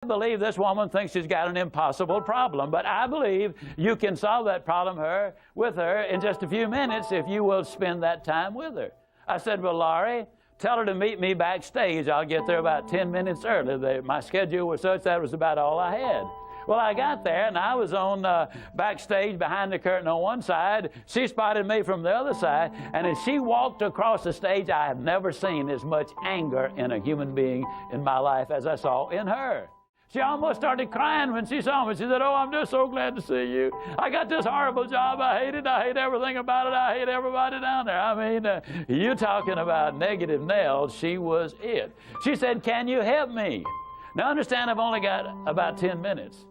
I believe this woman thinks she's got an impossible problem, but I believe you can solve that problem with her in just a few minutes if you will spend that time with her. I said, well, Laurie, tell her to meet me backstage. I'll get there about 10 minutes early. My schedule was such that was about all I had. Well, I got there, and I was on backstage behind the curtain on one side. She spotted me from the other side, and as she walked across the stage, I have never seen as much anger in a human being in my life as I saw in her. She almost started crying when she saw me. She said, oh, I'm just so glad to see you. I got this horrible job. I hate it. I hate everything about it. I hate everybody down there. I mean, you talking about negative nails. She was it. She said, can you help me? Now, understand, I've only got about 10 minutes.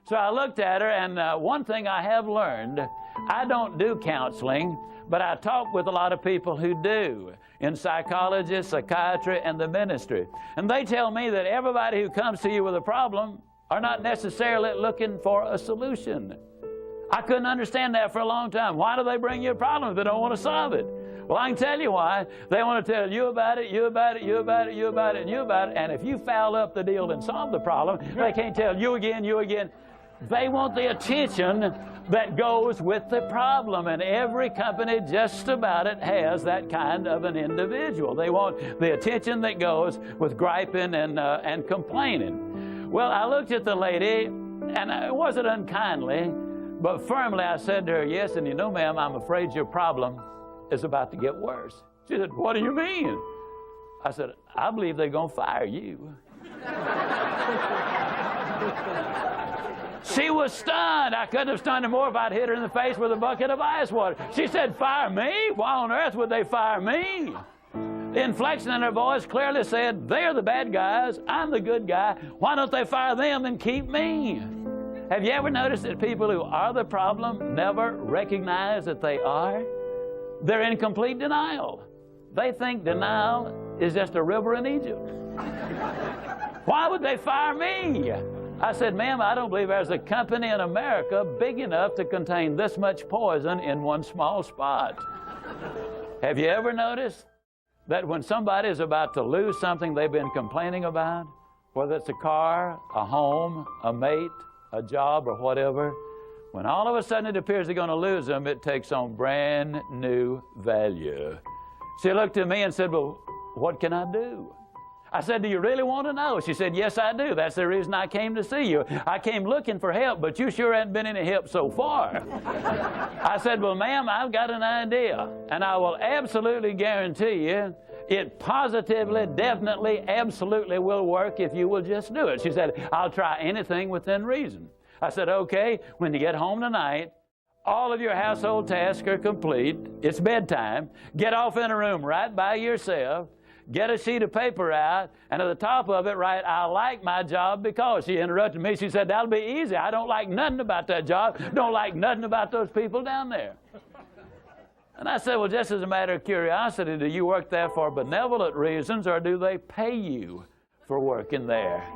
So I looked at her, and one thing I have learned, I don't do counseling, but I talk with a lot of people who do, in psychology, psychiatry, and the ministry. And they tell me that everybody who comes to you with a problem are not necessarily looking for a solution. I couldn't understand that for a long time. Why do they bring you a problem if they don't want to solve it? Well, I can tell you why. They want to tell you about it, you about it, you about it, you about it, and you about it. And if you foul up the deal and solve the problem, they can't tell you again, you again. They want the attention that goes with the problem, and every company just about it has that kind of an individual. They want the attention that goes with griping and complaining. Well, I looked at the lady, and it wasn't unkindly, but firmly I said to her, yes, and you know, ma'am, I'm afraid your problem is about to get worse. She said, what do you mean? I said, I believe they're going to fire you. She was stunned. I couldn't have stunned her more if I'd hit her in the face with a bucket of ice water. She said, fire me? Why on earth would they fire me? The inflection in her voice clearly said, they're the bad guys, I'm the good guy. Why don't they fire them and keep me? Have you ever noticed that people who are the problem never recognize that they are? They're in complete denial. They think denial is just a river in Egypt. Why would they fire me? I said, ma'am, I don't believe there's a company in America big enough to contain this much poison in one small spot. Have you ever noticed that when somebody is about to lose something they've been complaining about, whether it's a car, a home, a mate, a job, or whatever, when all of a sudden it appears they're going to lose them, it takes on brand new value. She looked at me and said, well, what can I do? I said, do you really want to know? She said, yes, I do. That's the reason I came to see you. I came looking for help, but you sure haven't been any help so far. I said, well, ma'am, I've got an idea, and I will absolutely guarantee you it positively, definitely, absolutely will work if you will just do it. She said, I'll try anything within reason. I said, okay, when you get home tonight, all of your household tasks are complete. It's bedtime. Get off in a room right by yourself. Get a sheet of paper out, and at the top of it write, I like my job because. She interrupted me. She said, that'll be easy. I don't like nothing about that job. Don't like nothing about those people down there. And I said, well, just as a matter of curiosity, do you work there for benevolent reasons, or do they pay you for working there?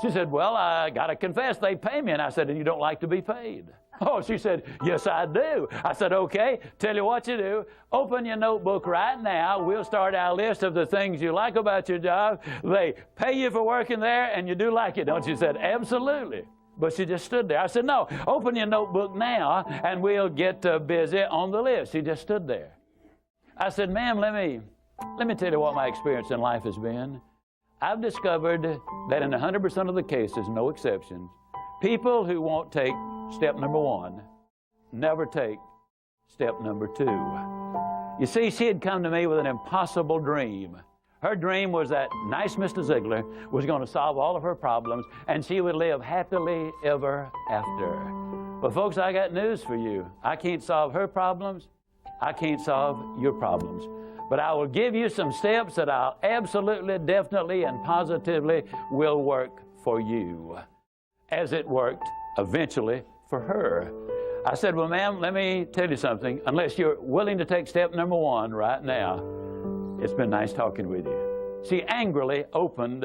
She said, well, I got to confess, they pay me. And I said, and you don't like to be paid? Oh, she said, yes, I do. I said, okay, tell you what you do. Open your notebook right now. We'll start our list of the things you like about your job. They pay you for working there, and you do like it, don't you? She said, absolutely. But she just stood there. I said, no, open your notebook now, and we'll get busy on the list. She just stood there. I said, ma'am, let me tell you what my experience in life has been. I've discovered that in 100% of the cases, no exceptions, people who won't take step number one never take step number two. You see, she had come to me with an impossible dream. Her dream was that nice Mr. Ziegler was going to solve all of her problems, and she would live happily ever after. But folks, I got news for you. I can't solve her problems. I can't solve your problems. But I will give you some steps that I'll absolutely, definitely, and positively will work for you, as it worked eventually for her. I said, well, ma'am, let me tell you something. Unless you're willing to take step number one right now, it's been nice talking with you. She angrily opened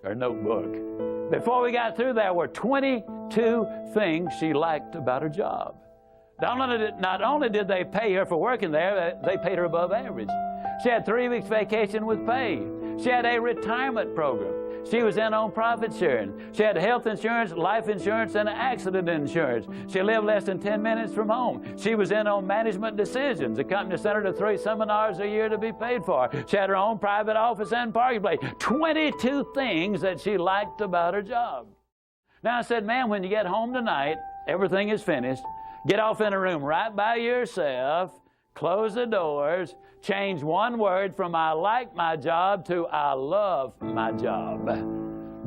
her notebook. Before we got through, there were 22 things she liked about her job. Not only did they pay her for working there, they paid her above average. She had 3 weeks vacation with pay. She had a retirement program. She was in on profit sharing. She had health insurance, life insurance, and accident insurance. She lived less than 10 minutes from home. She was in on management decisions. The company sent her to 3 seminars a year to be paid for. She had her own private office and parking place. 22 things that she liked about her job. Now I said, ma'am, when you get home tonight, everything is finished. Get off in a room right by yourself, close the doors, change one word from I like my job to I love my job.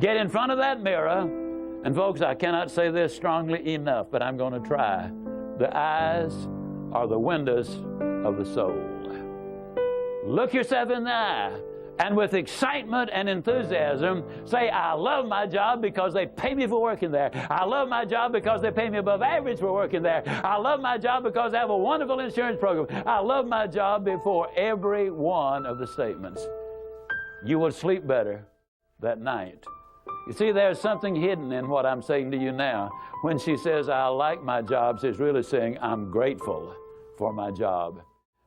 Get in front of that mirror, and folks, I cannot say this strongly enough, but I'm going to try. The eyes are the windows of the soul. Look yourself in the eye, and with excitement and enthusiasm, say, I love my job because they pay me for working there. I love my job because they pay me above average for working there. I love my job because I have a wonderful insurance program. I love my job before every one of the statements. You will sleep better that night. You see, there's something hidden in what I'm saying to you now. When she says, I like my job, she's really saying, I'm grateful for my job.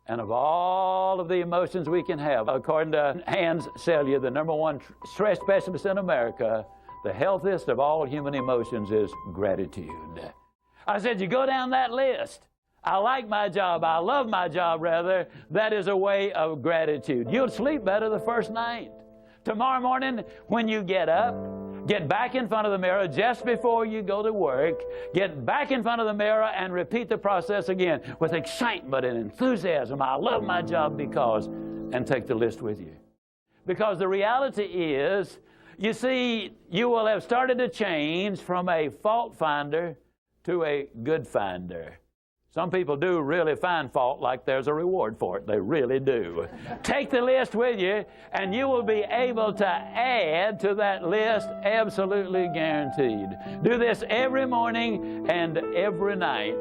And of all of the emotions we can have, according to Hans Selye, the #1 stress specialist in America, the healthiest of all human emotions is gratitude. I said, you go down that list. I like my job. I love my job, rather. That is a way of gratitude. You'll sleep better the first night. Tomorrow morning, when you get up, get back in front of the mirror just before you go to work. Get back in front of the mirror and repeat the process again with excitement and enthusiasm. I love my job because, and take the list with you. Because the reality is, you see, you will have started to change from a fault finder to a good finder. Some people do really find fault like there's a reward for it. They really do. Take the list with you, and you will be able to add to that list, absolutely guaranteed. Do this every morning and every night,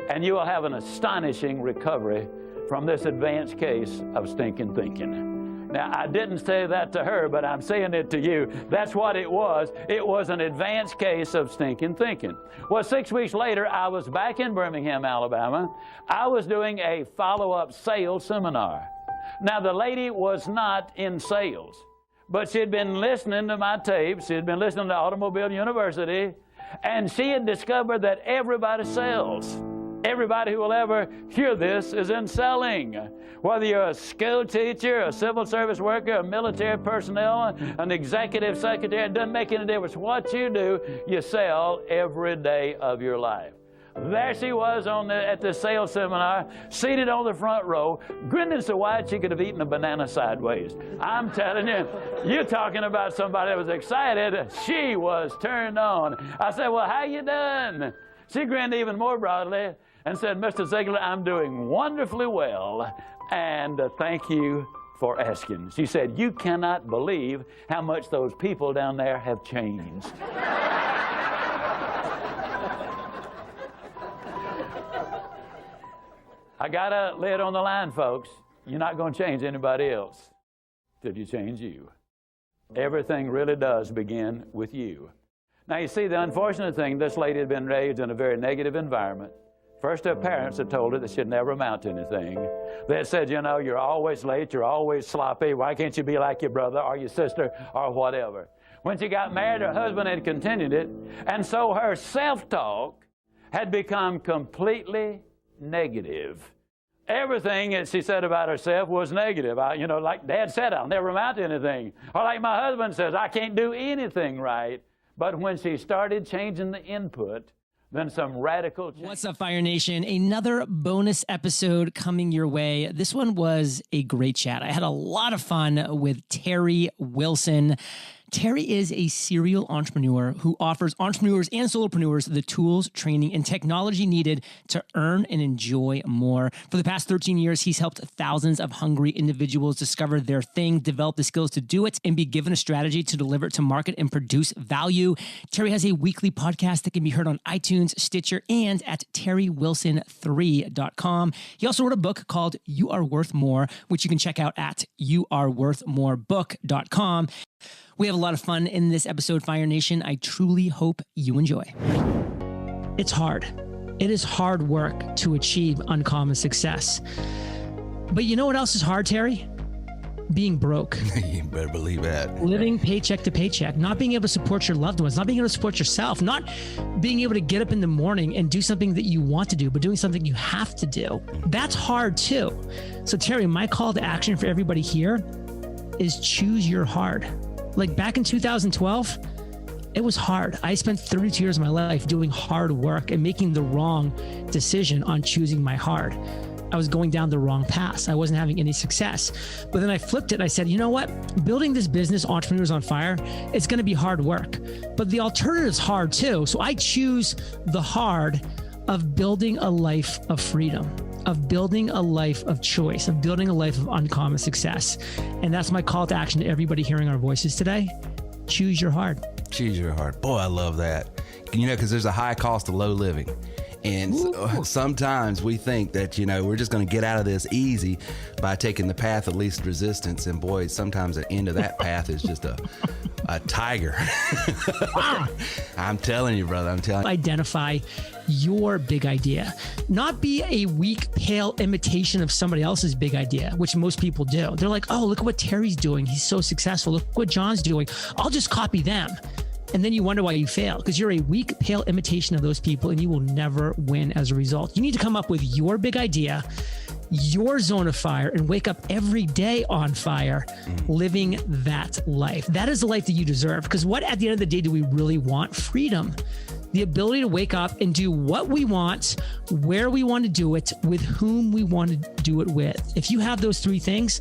and you will have an astonishing recovery from this advanced case of stinking thinking. Now, I didn't say that to her, but I'm saying it to you. That's what it was. It was an advanced case of stinking thinking. Well, 6 weeks later, I was back in Birmingham, Alabama. I was doing a follow-up sales seminar. Now, the lady was not in sales, but she had been listening to my tapes. She had been listening to Automobile University, and she had discovered that everybody sells. Everybody who will ever hear this is in selling. Whether you're a school teacher, a civil service worker, a military personnel, an executive secretary, it doesn't make any difference. What you do, you sell every day of your life. There she was at the sales seminar, seated on the front row, grinning so wide she could have eaten a banana sideways. I'm telling you, you're talking about somebody that was excited. She was turned on. I said, well, how you done? She grinned even more broadly and said, Mr. Ziegler, I'm doing wonderfully well, and thank you for asking. She said, you cannot believe how much those people down there have changed. I got to lay it on the line, folks. You're not going to change anybody else till you change you. Everything really does begin with you. Now, you see, the unfortunate thing, this lady had been raised in a very negative environment. First, her parents had told her that she'd never amount to anything. They had said, you know, you're always late, you're always sloppy, why can't you be like your brother or your sister or whatever? When she got married, her husband had continued it, and so her self-talk had become completely negative. Everything that she said about herself was negative. Like Dad said, I'll never amount to anything. Or like my husband says, I can't do anything right. But when she started changing the input, then some radical change. What's up, Fire Nation? Another bonus episode coming your way. This one was a great chat. I had a lot of fun with Terry Wilson. Terry is a serial entrepreneur who offers entrepreneurs and solopreneurs the tools, training, and technology needed to earn and enjoy more. For the past 13 years, he's helped thousands of hungry individuals discover their thing, develop the skills to do it, and be given a strategy to deliver it to market and produce value. Terry has a weekly podcast that can be heard on iTunes, Stitcher, and at terrywilson3.com. He also wrote a book called You Are Worth More, which you can check out at youareworthmorebook.com. We have a lot of fun in this episode, Fire Nation. I truly hope you enjoy. It's hard. It is hard work to achieve uncommon success. But you know what else is hard, Terry? being broke. You better believe that. Living paycheck to paycheck, not being able to support your loved ones, not being able to support yourself, not being able to get up in the morning and do something that you want to do, but doing something you have to do. That's hard too. So Terry, my call to action for everybody here is choose your hard. Like back in 2012, it was hard. I spent 32 years of my life doing hard work and making the wrong decision on choosing my hard. I was going down the wrong path. I wasn't having any success. But then I flipped it and I said, you know what? Building this business, Entrepreneurs on Fire, it's going to be hard work. But the alternative is hard too. So I choose the hard of building a life of freedom, of building a life of choice, of building a life of uncommon success. And that's my call to action to everybody hearing our voices today. Choose your hard. Choose your heart. Boy, I love that. You know, because there's a high cost of low living. And sometimes we think that, you know, we're just going to get out of this easy by taking the path of least resistance. And boy, sometimes the end of that path is just a tiger. I'm telling you, brother, I'm telling you. Identify your big idea, not be a weak, pale imitation of somebody else's big idea, which most people do. They're like, oh, look at what Terry's doing. He's so successful. Look what John's doing. I'll just copy them. And then you wonder why you fail, because you're a weak, pale imitation of those people and you will never win as a result. You need to come up with your big idea, your zone of fire, and wake up every day on fire, living that life. That is the life that you deserve. Because what at the end of the day do we really want? Freedom. The ability to wake up and do what we want, where we want to do it, with whom we want to do it with. If you have those three things,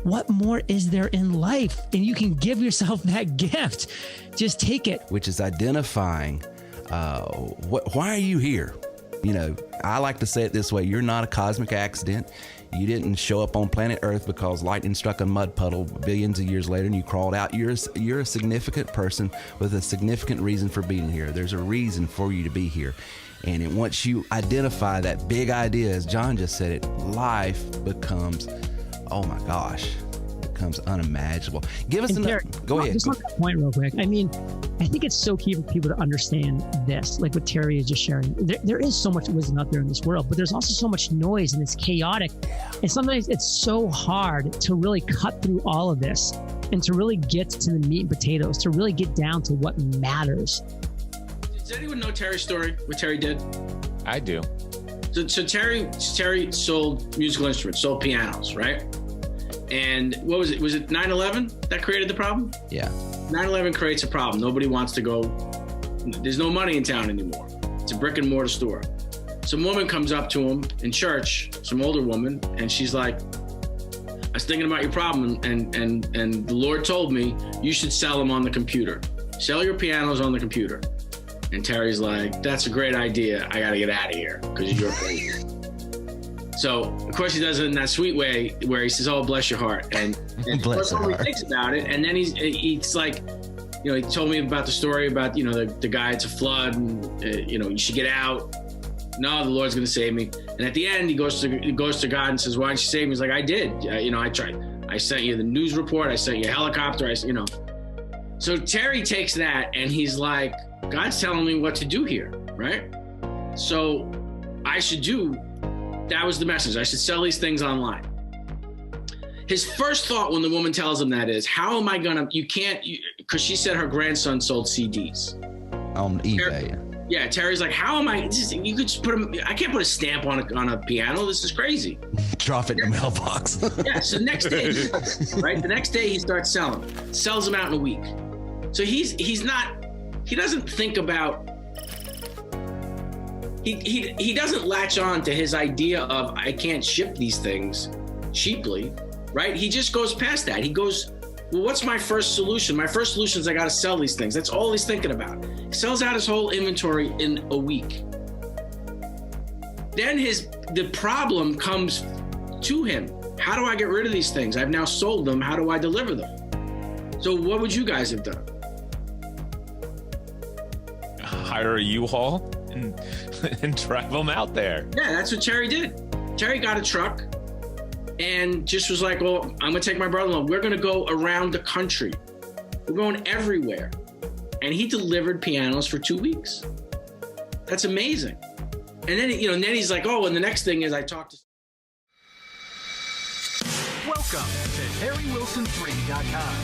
what more is there in life? And you can give yourself that gift. Just take it. Which is identifying why are you here? You know, I like to say it this way. You're not a cosmic accident. You didn't show up on planet Earth because lightning struck a mud puddle billions of years later and you crawled out. You're a significant person with a significant reason for being here. There's a reason for you to be here. And once you identify that big idea, as John just said it, life becomes, oh my gosh, becomes unimaginable. Give us go ahead. Just on that point real quick. I mean, I think it's so key for people to understand this, like what Terry is just sharing. There is so much wisdom out there in this world, but there's also so much noise and it's chaotic. And sometimes it's so hard to really cut through all of this and to really get to the meat and potatoes, to really get down to what matters. Does anyone know Terry's story, what Terry did? I do. So Terry sold musical instruments, sold pianos, right? And what was it? Was it 9/11 that created the problem? Yeah. 9/11 creates a problem. Nobody wants to go. There's no money in town anymore. It's a brick and mortar store. Some woman comes up to him in church, some older woman, and she's like, I was thinking about your problem, and the Lord told me you should sell them on the computer. Sell your pianos on the computer. And Terry's like, that's a great idea. I got to get out of here because you're crazy. So, of course, he does it in that sweet way where he says, oh, bless your heart. And Bless your he heart. thinks about it. And then he's like, you know, he told me about the story about, you know, the guy, it's a flood and, you know, you should get out. No, the Lord's going to save me. And at the end, he goes to God and says, why didn't you save me? He's like, I did. You know, I tried. I sent you the news report. I sent you a helicopter. You know. So Terry takes that and he's like, God's telling me what to do here, right? So I should do. That was the message. I should sell these things online. His first thought when the woman tells him that is, how am I gonna, because she said her grandson sold CDs. On eBay. Yeah, Terry's like, how am I, you could just I can't put a stamp on a piano. This is crazy. Drop it in the mailbox. Yeah, so next day, right? The next day he starts selling. Sells them out in a week. So he doesn't think about, he doesn't latch on to his idea of I can't ship these things cheaply, right? He just goes past that. He goes, well, what's my first solution? My first solution is I got to sell these things. That's all he's thinking about. He sells out his whole inventory in a week. Then the problem comes to him. How do I get rid of these things? I've now sold them. How do I deliver them? So what would you guys have done? Hire a U-Haul and drive them out there. Yeah, that's what Terry did. Terry got a truck and just was like, well, I'm gonna take my brother-in-law. We're gonna go around the country. We're going everywhere. And he delivered pianos for 2 weeks. That's amazing. And then, then he's like, oh, and the next thing is I talked to. Welcome to TerryWilson3.com.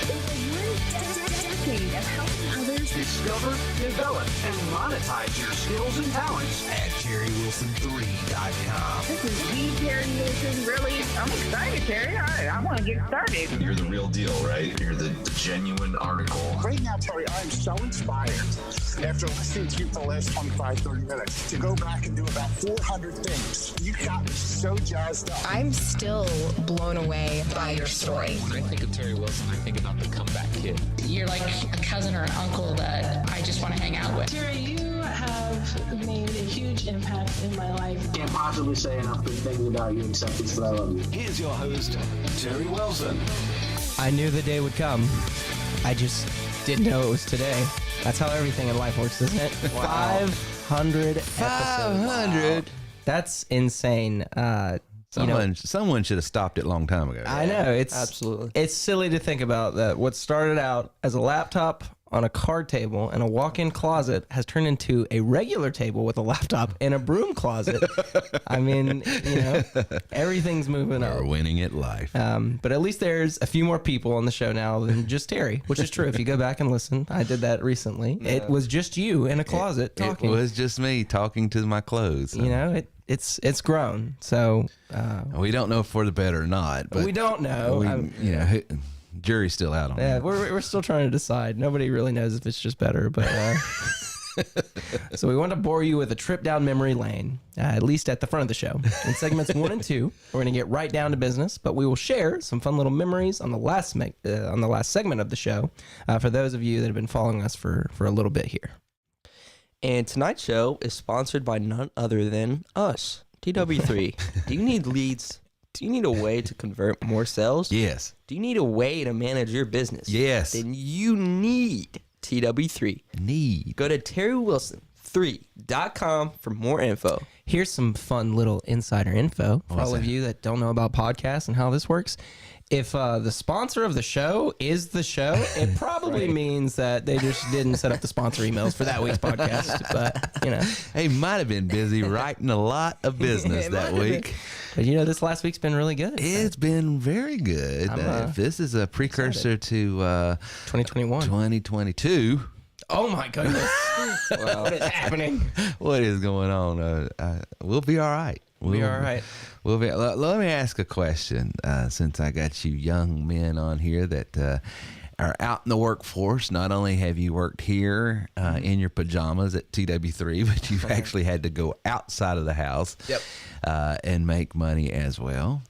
Over 1 decade of helping others Discover, develop, and monetize your skills and talents at TerryWilson3.com. This is the Terry Wilson. Really, I'm excited, Terry. I want to get started. You're the real deal, right? You're the genuine article. Right now, Terry, I am so inspired after listening to you for the last 25, 30 minutes to go back and do about 400 things. You got me so jazzed up. I'm still blown away by your story. When I think of Terry Wilson, I think about the comeback kid. You're like a cousin or an uncle that I just want to hang out with. Terry, you have made a huge impact in my life. Can't possibly say enough good things about you except it's that I love you. Here's your host, Terry Wilson. I knew the day would come. I just didn't know it was today. That's how everything in life works, isn't it? Wow. 500 episodes. 500. Wow. That's insane. Someone should have stopped it a long time ago. I know. Absolutely. It's silly to think about that. What started out as a laptop on a card table and a walk-in closet has turned into a regular table with a laptop and a broom closet. I mean, everything's moving up. We're winning at life. But at least there's a few more people on the show now than just Terry, which is true. If you go back and listen, I did that recently. Yeah. It was just you in a closet talking. It was just me talking to my clothes. So. It's grown. So we don't know if we're the better or not. But we don't know. Jury's still out on that. Yeah, that. we're still trying to decide. Nobody really knows if it's just better, but so we want to bore you with a trip down memory lane, at least at the front of the show. In segments 1 and 2, we're going to get right down to business, but we will share some fun little memories on the last segment of the show for those of you that have been following us for a little bit here. And tonight's show is sponsored by none other than us, TW3. Do you need leads? Do you need a way to convert more sales? Yes. Do you need a way to manage your business? Yes. Then you need TW3. Go to TerryWilson3.com for more info. Here's some fun little insider info for all of you that don't know about podcasts and how this works. If the sponsor of the show is the show, it probably means that they just didn't set up the sponsor emails for that week's podcast. But, They might have been busy writing a lot of business that week. But, this last week's been really good. It's been very good. If this is a precursor to 2021. 2022. Oh, my goodness. What is happening? What is going on? We'll be all right. We'll be all right. Let me ask a question, since I got you young men on here that are out in the workforce. Not only have you worked here in your pajamas at TW3, but you've actually had to go outside of the house and make money as well.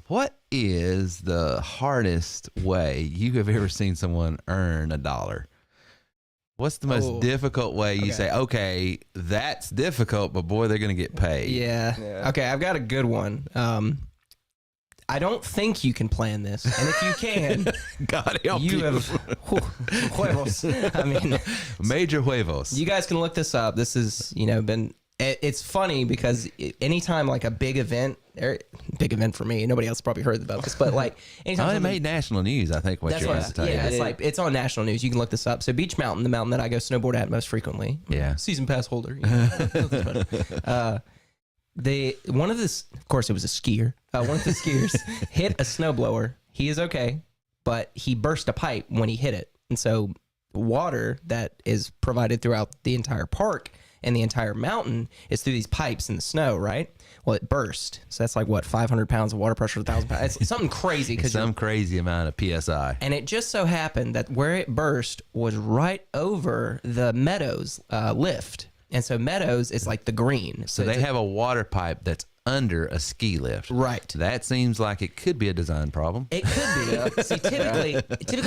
What is the hardest way you have ever seen someone earn $1? What's the most difficult way you say, okay, that's difficult, but boy, they're going to get paid? Yeah. Okay, I've got a good one. I don't think you can plan this. And if you can, God help you. Have huevos. I mean, major huevos. You guys can look this up. This has, been... It's funny because anytime like a big event for me, nobody else probably heard about this, but like anytime it made national news, I think. It's on national news. You can look this up. So Beach Mountain, the mountain that I go snowboard at most frequently, season pass holder. One of this, of course, it was a skier. One of the skiers hit a snowblower. He is okay, but he burst a pipe when he hit it, and so water that is provided throughout the entire park and the entire mountain is through these pipes in the snow, right? Well, it burst. So that's like, 500 pounds of water pressure, 1,000 pounds. It's something crazy. Some crazy amount of PSI. And it just so happened that where it burst was right over the Meadows lift. And so Meadows is like the green. So they have a water pipe that's under a ski lift. Right. That seems like it could be a design problem. It could be. See, typically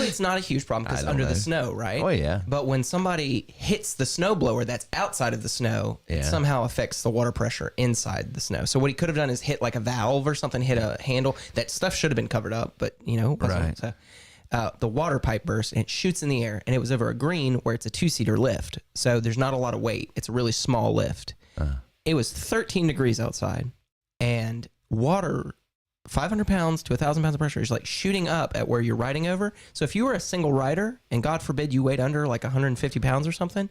it's not a huge problem because it's under the snow, right? Oh, yeah. But when somebody hits the snowblower that's outside of the snow, it somehow affects the water pressure inside the snow. So what he could have done is hit like a valve or something, hit a handle. That stuff should have been covered up, but, wasn't. Right. So, the water pipe burst and it shoots in the air, and it was over a green where it's a 2-seater lift. So there's not a lot of weight. It's a really small lift. It was 13 degrees outside. And water, 500 pounds to 1,000 pounds of pressure is like shooting up at where you're riding over. So if you were a single rider and God forbid you weighed under like 150 pounds or something,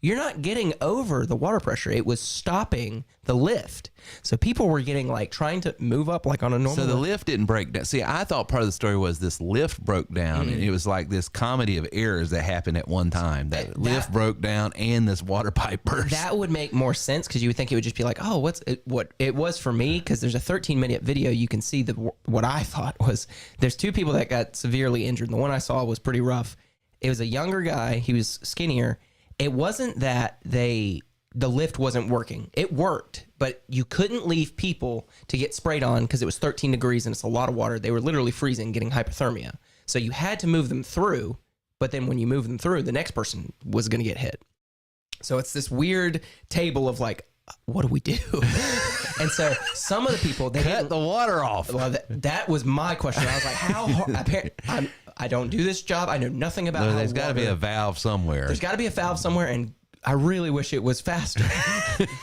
you're not getting over the water pressure. It was stopping the lift. So people were getting like trying to move up like on a normal. So the lift didn't break down. See, I thought part of the story was this lift broke down, and it was like this comedy of errors that happened at one time. That lift broke down and this water pipe burst. That would make more sense because you would think it would just be like, oh, what it was for me, because there's a 13-minute video. You can see what I thought was there's two people that got severely injured. The one I saw was pretty rough. It was a younger guy. He was skinnier. It wasn't that the lift wasn't working. It worked, but you couldn't leave people to get sprayed on because it was 13 degrees and it's a lot of water. They were literally freezing, getting hypothermia. So you had to move them through, but then when you move them through, the next person was going to get hit. So it's this weird table of like, what do we do? And so some of the people, they cut the water off. Well, that was my question. I was like, how hard? I don't do this job. I know nothing about. There's got to be a valve somewhere. There's got to be a valve somewhere, and I really wish it was faster.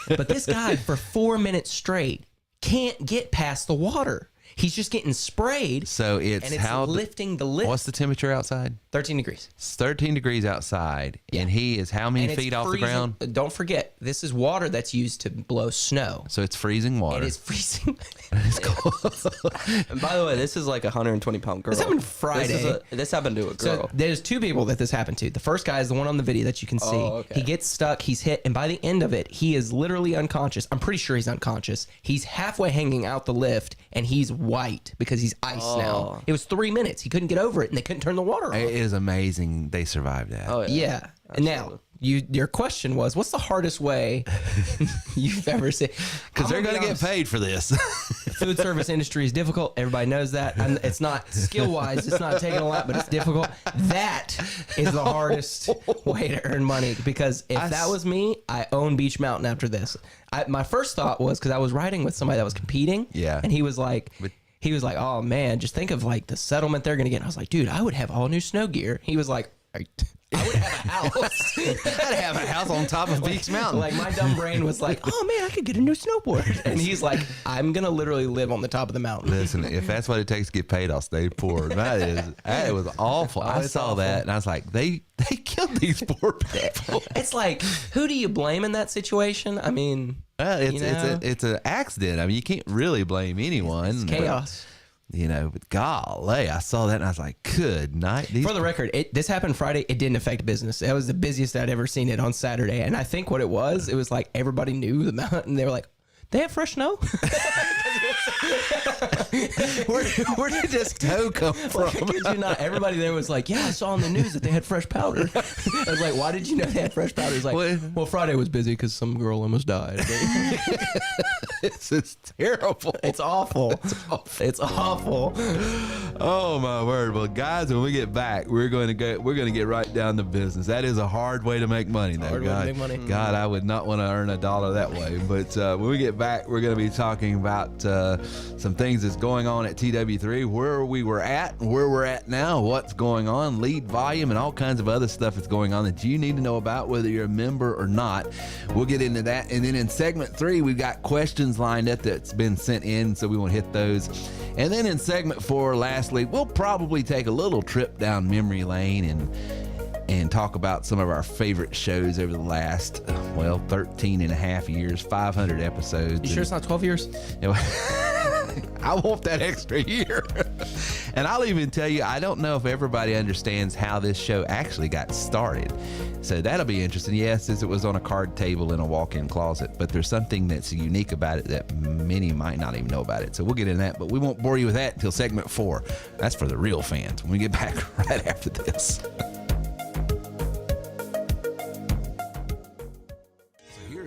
But this guy, for 4 minutes straight, can't get past the water. He's just getting sprayed. So it's lifting the lift. What's the temperature outside? 13 degrees. It's 13 degrees outside, and he is how many feet off the ground? Don't forget, this is water that's used to blow snow. So it's freezing water. It is freezing. It's cold. And by the way, this is like a 120-pound girl. This happened Friday. This happened to a girl. So there's two people that this happened to. The first guy is the one on the video that you can see. Oh, okay. He gets stuck. He's hit. And by the end of it, he is literally unconscious. I'm pretty sure he's unconscious. He's halfway hanging out the lift, and he's white because he's ice now. It was 3 minutes. He couldn't get over it, and they couldn't turn the water off. It is amazing they survived that. Oh, yeah. And now, your question was, what's the hardest way you've ever seen? Because they're going to get paid for this. Food service industry is difficult. Everybody knows that. And it's not skill-wise. It's not taking a lot, but it's difficult. That is the hardest way to earn money, because if that was me, I own Beach Mountain after this. My first thought was, because I was riding with somebody that was competing, and he was like, oh man, just think of like the settlement they're going to get. And I was like, dude, I would have all new snow gear. He was like, I would have a house. I'd have a house on top of Beach Mountain. Like my dumb brain was like, oh man, I could get a new snowboard. And he's like, I'm going to literally live on the top of the mountain. Listen, if that's what it takes to get paid, I'll stay poor. That was awful. I saw awful. That and I was like, they killed these poor people. It's like, who do you blame in that situation? I mean, it's an accident. I mean, you can't really blame anyone. It's chaos. But golly, I saw that and I was like, good night. For the record, this happened Friday. It didn't affect business. That was the busiest I'd ever seen it on Saturday. And I think what it was like everybody knew the mountain. They were like, they have fresh snow? Where did this tow come from? Could you not? Everybody there was like, yeah, I saw on the news that they had fresh powder. I was like, why did you know they had fresh powder? It's like, well, Friday was busy because some girl almost died. It's terrible. It's awful. It's awful. Oh my word. Well, guys, when we get back, we're going to get right down to business. That is a hard way to make money, though. God, I would not want to earn a dollar that way. But when we get back, we're going to be talking about some things that's going on at TW3, where we were at, where we're at now, what's going on, lead volume, and all kinds of other stuff that's going on that you need to know about, whether you're a member or not. We'll get into that. And then in segment 3, we've got questions lined up that's been sent in, so we want to hit those. And then in segment 4, lastly, we'll probably take a little trip down memory lane and talk about some of our favorite shows over the last, 13 and a half years, 500 episodes. You sure it's not 12 years? I want that extra year. And I'll even tell you, I don't know if everybody understands how this show actually got started. So that'll be interesting. Yes, it was on a card table in a walk-in closet, but there's something that's unique about it that many might not even know about it. So we'll get into that, but we won't bore you with that until segment 4. That's for the real fans when we get back right after this.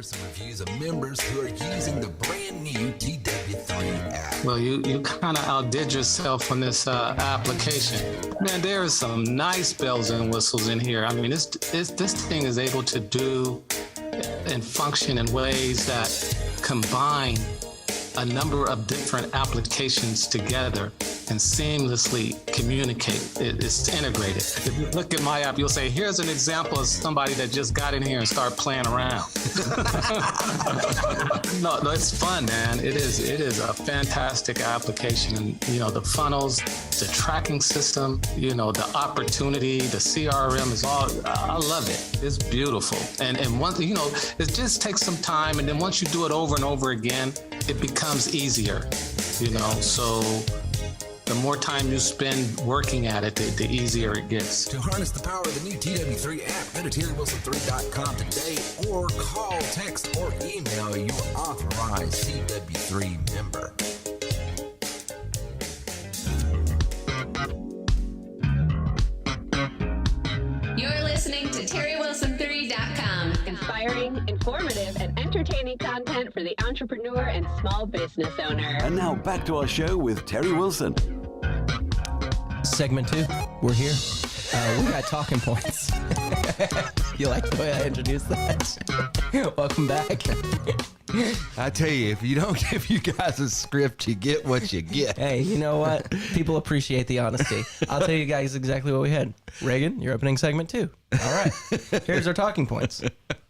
Some reviews of members who are using the brand new TW3 app. Well, you kind of outdid yourself on this application. Man, there are some nice bells and whistles in here. I mean, this thing is able to do and function in ways that combine a number of different applications together and seamlessly communicate. It's integrated. If you look at my app, you'll say, here's an example of somebody that just got in here and started playing around. No, it's fun, man. It is a fantastic application. And, the funnels, the tracking system, the opportunity, the CRM is all, I love it. It's beautiful. And once, it just takes some time. And then once you do it over and over again, it becomes easier, so the more time you spend working at it, the easier it gets. To harness the power of the new TW3 app, go to TerryWilson3.com today or call, text, or email your authorized TW3 member. You're listening to TerryWilson3.com. Inspiring, informative, and entertaining content for the entrepreneur and small business owner. And now back to our show with Terry Wilson. Segment 2, we're here. We got talking points. You like the way I introduced that? Welcome back. I tell you, if you don't give you guys a script, you get what you get. Hey, you know what? People appreciate the honesty. I'll tell you guys exactly what we had. Reagan, you're opening segment 2. All right. Here's our talking points.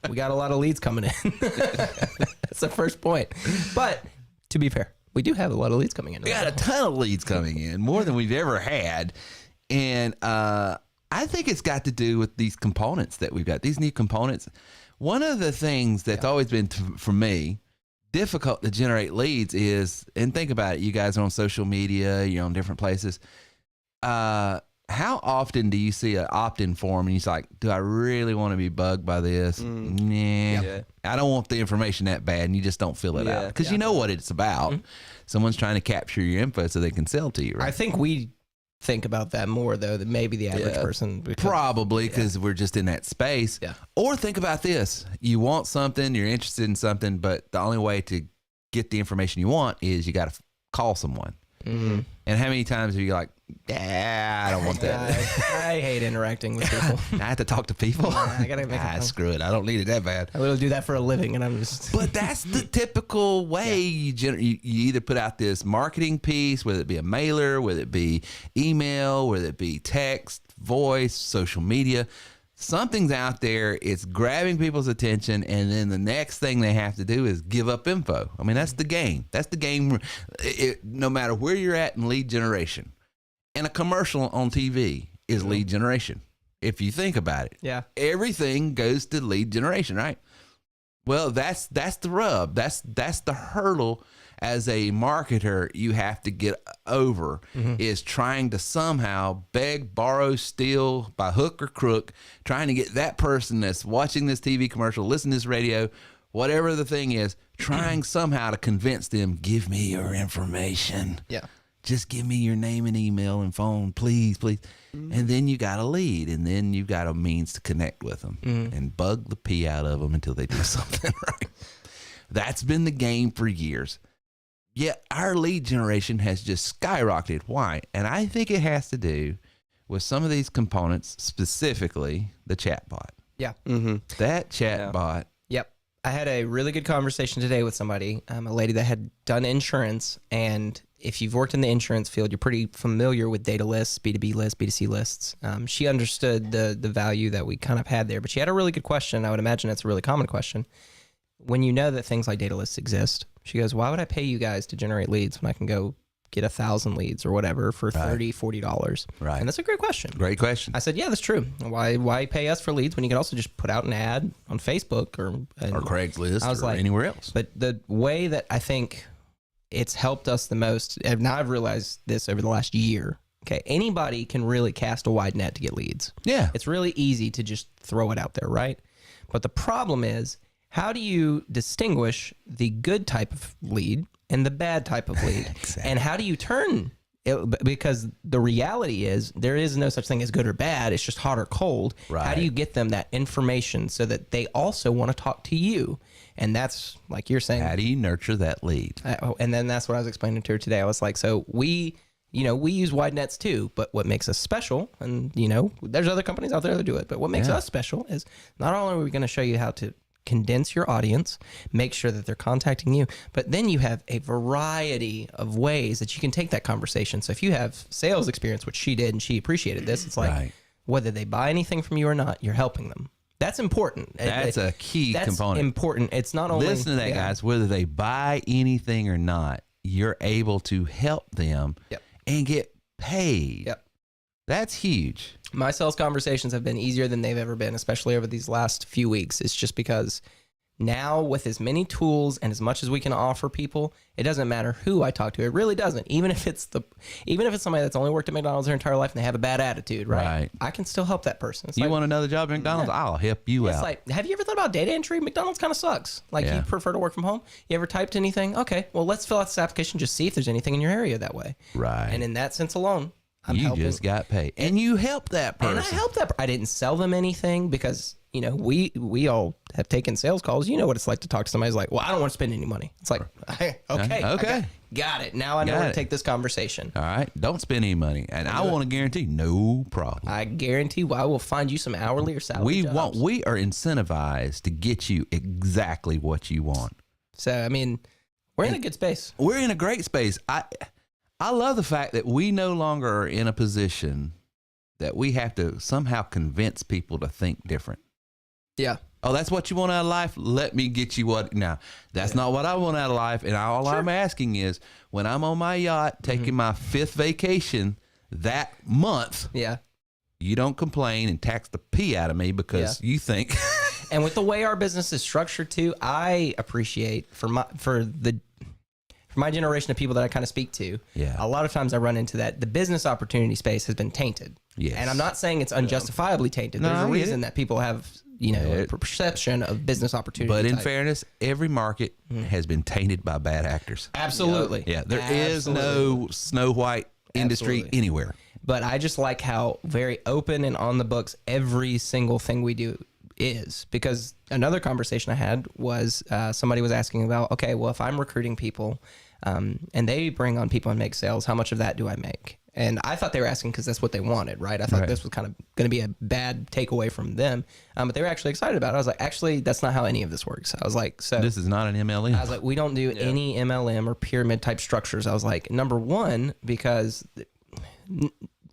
We got a lot of leads coming in. That's the first point. But to be fair, we do have a lot of leads coming in. We got a ton of leads coming in, more than we've ever had. And I think it's got to do with these components that we've got, these new components. One of the things that's always been, for me, difficult to generate leads is, and think about it, you guys are on social media, you're on different places. How often do you see an opt-in form and you're like, do I really want to be bugged by this? Nah, I don't want the information that bad, and you just don't fill it out because you know what it's about. Someone's trying to capture your info so they can sell to you, right? I think we think about that more, though, than maybe the average person. Probably because we're just in that space. Or think about this. You want something, you're interested in something, but the only way to get the information you want is you got to call someone. And how many times are you like, I don't want that. I hate interacting with people. I have to talk to people. I gotta make screw it. I don't need it that bad. I literally do that for a living, and I'm just. But that's the typical way you either put out this marketing piece, whether it be a mailer, whether it be email, whether it be text, voice, social media. Something's out there, it's grabbing people's attention, and then the next thing they have to do is give up info. I mean, that's the game. That's the game, no matter where you're at in lead generation. And a commercial on TV is lead generation, if you think about it. Yeah. Everything goes to lead generation, right? Well, that's the rub. That's the hurdle as a marketer you have to get over, is trying to somehow beg, borrow, steal by hook or crook, trying to get that person that's watching this TV commercial, listening to this radio, whatever the thing is, trying somehow to convince them, give me your information. Yeah. Just give me your name and email and phone, please, please. And then you got a lead, and then you got a means to connect with them and bug the pee out of them until they do something right. That's been the game for years. Yet our lead generation has just skyrocketed. Why? And I think it has to do with some of these components, specifically the chatbot. Yeah. That chatbot. Yep. I had a really good conversation today with somebody, a lady that had done insurance. And if you've worked in the insurance field, you're pretty familiar with data lists, B2B lists, B2C lists. She understood the value that we kind of had there, but she had a really good question. I would imagine it's a really common question. When you know that things like data lists exist, she goes, why would I pay you guys to generate leads when I can go get 1,000 leads or whatever for $30, $40? Right. And that's a great question. Great question. I said, yeah, that's true. Why pay us for leads when you can also just put out an ad on Facebook or Craigslist or anywhere else? But the way that I think it's helped us the most, and now I've realized this over the last year, okay, anybody can really cast a wide net to get leads. Yeah. It's really easy to just throw it out there, right? But the problem is, how do you distinguish the good type of lead and the bad type of lead? Exactly. And how do you turn it? Because the reality is there is no such thing as good or bad. It's just hot or cold. Right. How do you get them that information so that they also want to talk to you? And that's like you're saying. How do you nurture that lead? And then that's what I was explaining to her today. I was like, so we use wide nets too, but what makes us special, and there's other companies out there that do it, but what makes us special is not only are we going to show you how to condense your audience, make sure that they're contacting you, but then you have a variety of ways that you can take that conversation. So if you have sales experience, which she did, and she appreciated this, it's like whether they buy anything from you or not, you're helping them. That's important. That's a key component. That's important. It's not only... Listen to that, guys. Whether they buy anything or not, you're able to help them and get paid. Yep. That's huge. My sales conversations have been easier than they've ever been, especially over these last few weeks. It's just because now with as many tools and as much as we can offer people, it doesn't matter who I talk to. It really doesn't. Even if it's somebody that's only worked at McDonald's their entire life and they have a bad attitude, right? I can still help that person. It's you like, want another job at McDonald's? I'll help you out. It's like, have you ever thought about data entry? McDonald's kind of sucks. Like, you prefer to work from home? You ever typed anything? Okay, well, let's fill out this application, just see if there's anything in your area that way. Right. And in that sense alone, I'm you helping. Just got paid. And you helped that person. And I helped that I didn't sell them anything because, you know, we all have taken sales calls. You know what it's like to talk to somebody who's like, well, I don't want to spend any money. It's like, okay. Got it. Now I know where to take this conversation. All right. Don't spend any money. And I want to guarantee no problem. I guarantee I will find you some hourly or salary jobs. We are incentivized to get you exactly what you want. So, I mean, we're in a good space. We're in a great space. I love the fact that we no longer are in a position that we have to somehow convince people to think different. Yeah. Oh, that's what you want out of life? Let me get you what. Now, that's not what I want out of life. And all I'm asking is when I'm on my yacht taking my 5th vacation that month, you don't complain and tax the pee out of me because you think. And with the way our business is structured too, I appreciate for my generation of people that I kind of speak to, a lot of times I run into that the business opportunity space has been tainted. Yes. And I'm not saying it's unjustifiably tainted. There's a reason that people have, you know, a perception of business opportunity. But in fairness, every market has been tainted by bad actors. Absolutely. Yeah, there is no Snow White industry anywhere. But I just like how very open and on the books every single thing we do is. Because another conversation I had was somebody was asking about, okay, well, if I'm recruiting people and they bring on people and make sales, how much of that do I make? And I thought they were asking because that's what they wanted, right? I thought this was kind of going to be a bad takeaway from them. But they were actually excited about it. I was like, actually, that's not how any of this works. I was like, so this is not an MLM. I was like, we don't do any MLM or pyramid type structures. I was like, number one, because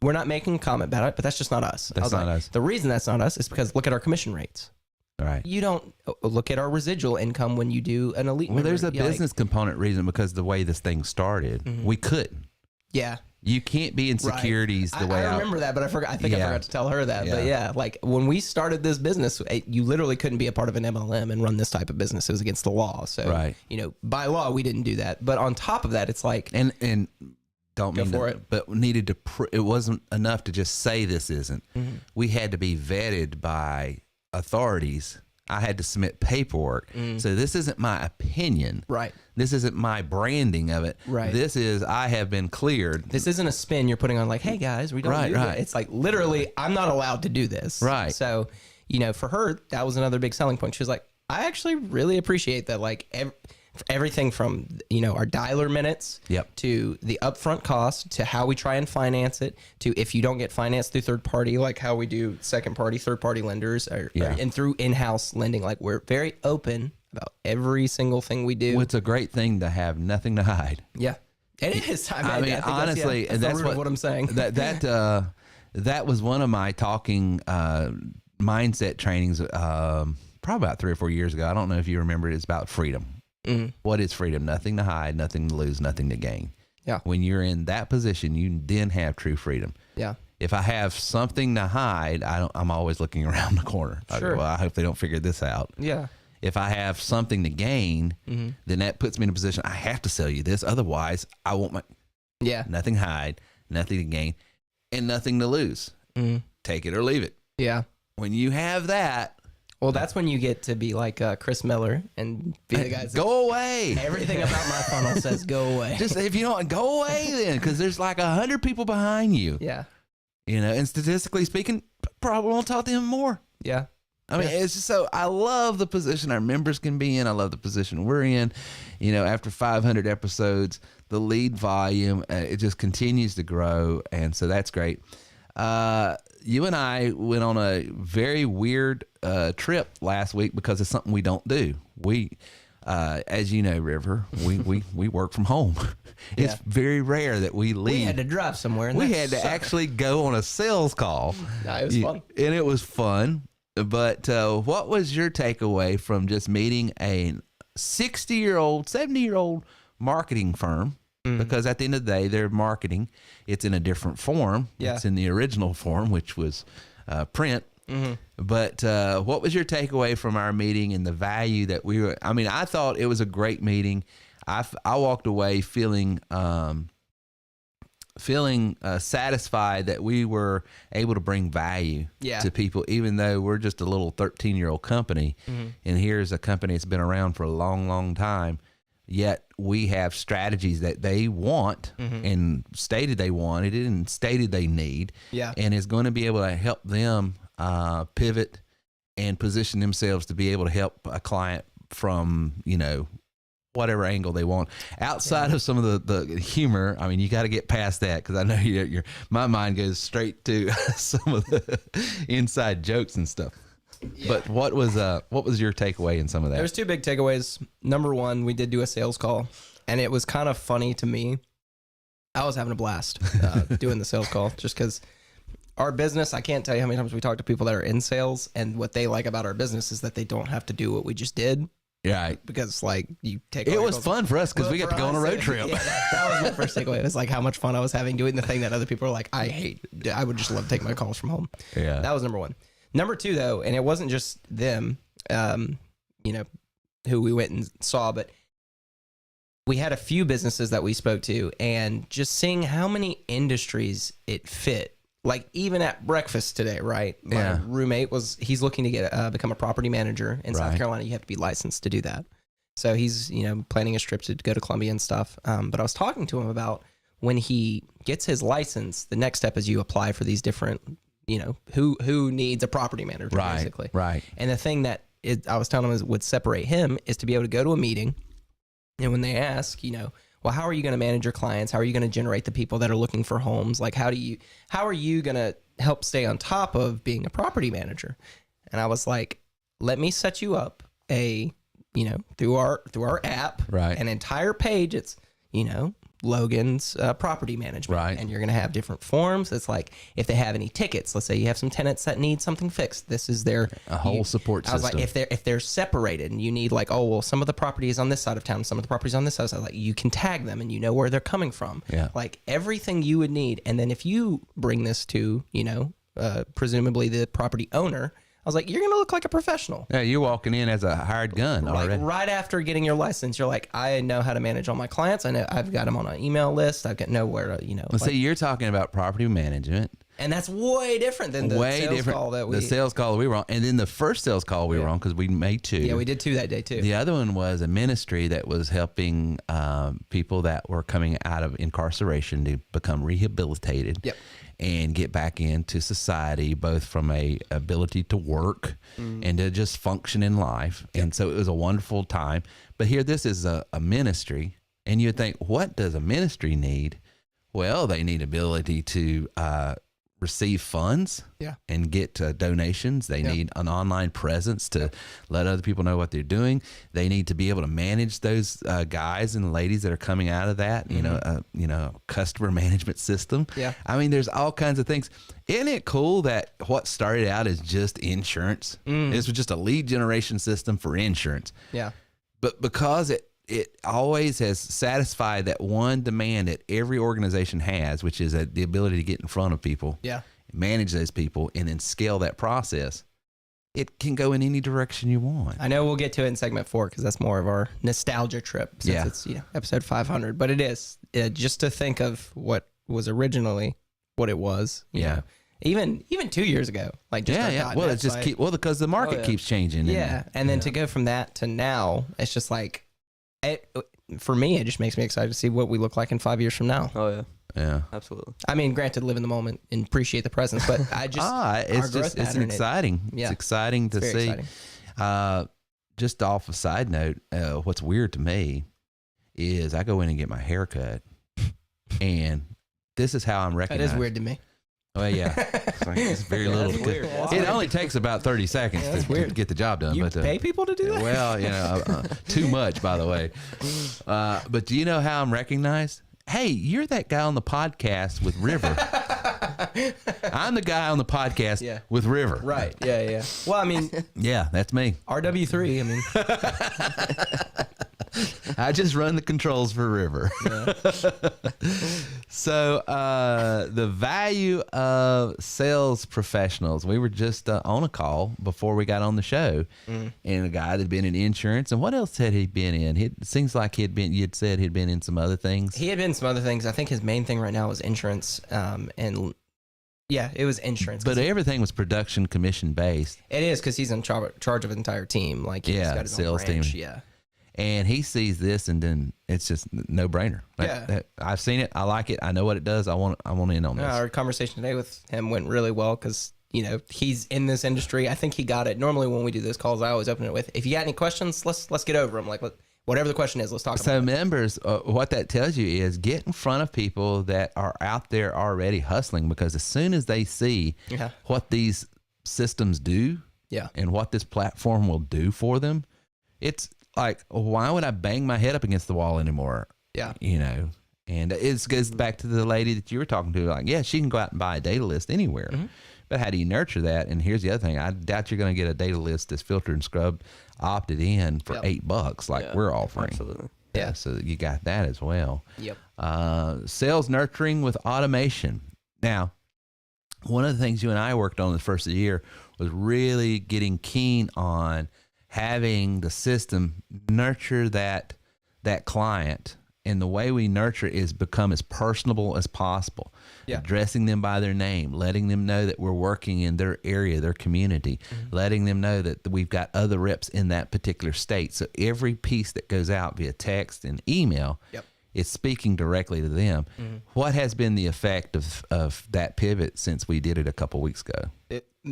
we're not making a comment about it, but that's just not us. That's not us. The reason that's not us is because look at our commission rates. Right. You don't look at our residual income when you do an elite. Well, there's a business component reason because the way this thing started, we couldn't. Yeah. You can't be in securities the way I remember that, but I forgot. I think I forgot to tell her that. But like when we started this business, you literally couldn't be a part of an MLM and run this type of business. It was against the law. So, you know, by law, we didn't do that. But on top of that, it's like and don't mean for it, but needed to. It wasn't enough to just say this isn't. We had to be vetted by authorities. I had to submit paperwork. So this isn't my opinion. Right. This isn't my branding of it. Right. This is I have been cleared. This isn't a spin you're putting on like, hey guys, we don't do that. It's like literally I'm not allowed to do this. Right. So, you know, for her, that was another big selling point. She was like, I actually really appreciate that. Like everything from, you know, our dialer minutes to the upfront cost to how we try and finance it to if you don't get financed through third party, like how we do second party, third party lenders and through in-house lending. Like we're very open about every single thing we do. Well, it's a great thing to have nothing to hide. Yeah, it is. I mean, honestly, that's what I'm saying. That was one of my talking mindset trainings probably about 3 or 4 years ago. I don't know if you remember it. It's about freedom. What is freedom? Nothing to hide, nothing to lose, nothing to gain. Yeah. When you're in that position, you then have true freedom. Yeah. If I have something to hide, I'm always looking around the corner. Sure. Well, I hope they don't figure this out. Yeah. If I have something to gain, then that puts me in a position I have to sell you this. Otherwise, I won't. Nothing to hide, nothing to gain, and nothing to lose. Take it or leave it. Yeah. When you have that. Well, that's when you get to be like Chris Miller and be the guy that go away. Everything about my funnel says go away. Just if you don't go away, then because there's like 100 people behind you. Yeah. You know, and statistically speaking, probably won't talk to him more. Yeah. I mean, it's just so I love the position our members can be in. I love the position we're in. You know, after 500 episodes, the lead volume, it just continues to grow. And so that's great. You and I went on a very weird trip last week because it's something we don't do. We, as you know, River, we work from home. It's very rare that we leave. We had to drive somewhere. And we had to actually go on a sales call. Nah, it was fun. And it was fun. But what was your takeaway from just meeting a 60-year-old, 70-year-old marketing firm? Because at the end of the day, they're marketing. It's in a different form. Yeah. It's in the original form, which was print. But what was your takeaway from our meeting and the value that we were? I mean, I thought it was a great meeting. I walked away feeling satisfied that we were able to bring value to people, even though we're just a little 13-year-old company. And here's a company that's been around for a long, long time. Yet we have strategies that they want and stated they wanted it and stated they need. And is going to be able to help them pivot and position themselves to be able to help a client from, whatever angle they want. Outside of some of the humor, I mean, you got to get past that because I know my mind goes straight to some of the inside jokes and stuff. But what was your takeaway in some of that? There was two big takeaways. Number one, we did do a sales call, and it was kind of funny to me. I was having a blast doing the sales call just because our business, I can't tell you how many times we talk to people that are in sales, and what they like about our business is that they don't have to do what we just did. Yeah, because you take. It was fun for us because we got to go on a road trip. Yeah, that was my first takeaway. It was like how much fun I was having doing the thing that other people are like, I hate. I would just love to take my calls from home. Yeah, that was number one. Number two, though, and it wasn't just them, who we went and saw, but we had a few businesses that we spoke to, and just seeing how many industries it fit. Like even at breakfast today, right? My roommate he's looking to become a property manager in South Carolina. You have to be licensed to do that. So he's, planning a trip to go to Columbia and stuff. But I was talking to him about when he gets his license, the next step is you apply for these different, who needs a property manager, basically. Right. And the thing that I was telling him would separate him is to be able to go to a meeting. And when they ask, well, how are you going to manage your clients? How are you going to generate the people that are looking for homes? Like, how are you going to help stay on top of being a property manager? And I was like, let me set you up through our app, an entire page. It's, Logan's property management. Right. And you're going to have different forms. It's like if they have any tickets, let's say you have some tenants that need something fixed. This is their whole support system. I was like, if they're separated and you need some of the property is on this side of town, some of the property is on this side, so like you can tag them and you know where they're coming from. Yeah. Like everything you would need. And then if you bring this to, presumably the property owner, I was like, you're going to look like a professional. Yeah, you're walking in as a hired gun already. Right after getting your license, you're like, I know how to manage all my clients. I know I've got them on an email list. I've got nowhere to, Well, see, you're talking about property management. And that's way different than the sales call we were on. And then the first sales call we were on, because we made two. Yeah, we did two that day too. The other one was a ministry that was helping people that were coming out of incarceration to become rehabilitated. Yep. And get back into society, both from a ability to work and to just function in life. Yep. And so it was a wonderful time. But here, this is a ministry, and you'd think, what does a ministry need? Well, they need ability to receive funds and get donations. They need an online presence to let other people know what they're doing. They need to be able to manage those guys and ladies that are coming out of that, customer management system. Yeah. I mean, there's all kinds of things. Isn't it cool that what started out as just insurance, this was just a lead generation system for insurance. Yeah. But because it always has satisfied that one demand that every organization has, which is the ability to get in front of people, manage those people, and then scale that process. It can go in any direction you want. I know we'll get to it in segment 4 because that's more of our nostalgia trip since it's episode 500. But it is just to think of what was originally what it was. You know, even 2 years ago, like just Well, it's just because the market keeps changing. And then to go from that to now, it's just like. For me, it just makes me excited to see what we look like in 5 years from now. Oh yeah, yeah, absolutely. I mean, granted, live in the moment and appreciate the present, but I just it's exciting. It's exciting to see. Exciting. Just off a side note, what's weird to me is I go in and get my hair cut, and this is how I'm recognized. That is weird to me. Well, yeah, it's very little. weird. It only takes about 30 seconds to get the job done. You pay people to do that? Well, too much, by the way. But do you know how I'm recognized? Hey, you're that guy on the podcast with River. I'm the guy on the podcast with River. Right. Yeah. Well, I mean, yeah, that's me. RW3. I mean, I just run the controls for River. Yeah. So the value of sales professionals. We were just on a call before we got on the show, and a guy that had been in insurance. And what else had he been in? It seems like you'd said he'd been in some other things. He had been in some other things. I think his main thing right now was insurance. And yeah, it was insurance. But everything was production commission based. It is because he's in charge of an entire team. Like he's got his sales own branch. team. Yeah. And he sees this, and then it's just no brainer. I've seen it. I like it. I know what it does. I want in on this. Our conversation today with him went really well because he's in this industry. I think he got it. Normally, when we do those calls, I always open it with, "If you got any questions, let's get over them. Like whatever the question is, let's talk." So about members, what that tells you is get in front of people that are out there already hustling, because as soon as they see what these systems do, and what this platform will do for them, it's like, why would I bang my head up against the wall anymore? Yeah. And it goes back to the lady that you were talking to. Like, yeah, she can go out and buy a data list anywhere. Mm-hmm. But how do you nurture that? And here's the other thing. I doubt you're going to get a data list that's filtered and scrubbed, opted in for $8 like we're offering. Absolutely. Yeah. So you got that as well. Yep. Sales nurturing with automation. Now, one of the things you and I worked on the first of the year was really getting keen on having the system nurture that client, and the way we nurture is become as personable as possible. Addressing them by their name, letting them know that we're working in their area, their community, letting them know that we've got other reps in that particular state. So every piece that goes out via text and email is speaking directly to them. What has been the effect of that pivot since we did it a couple weeks ago,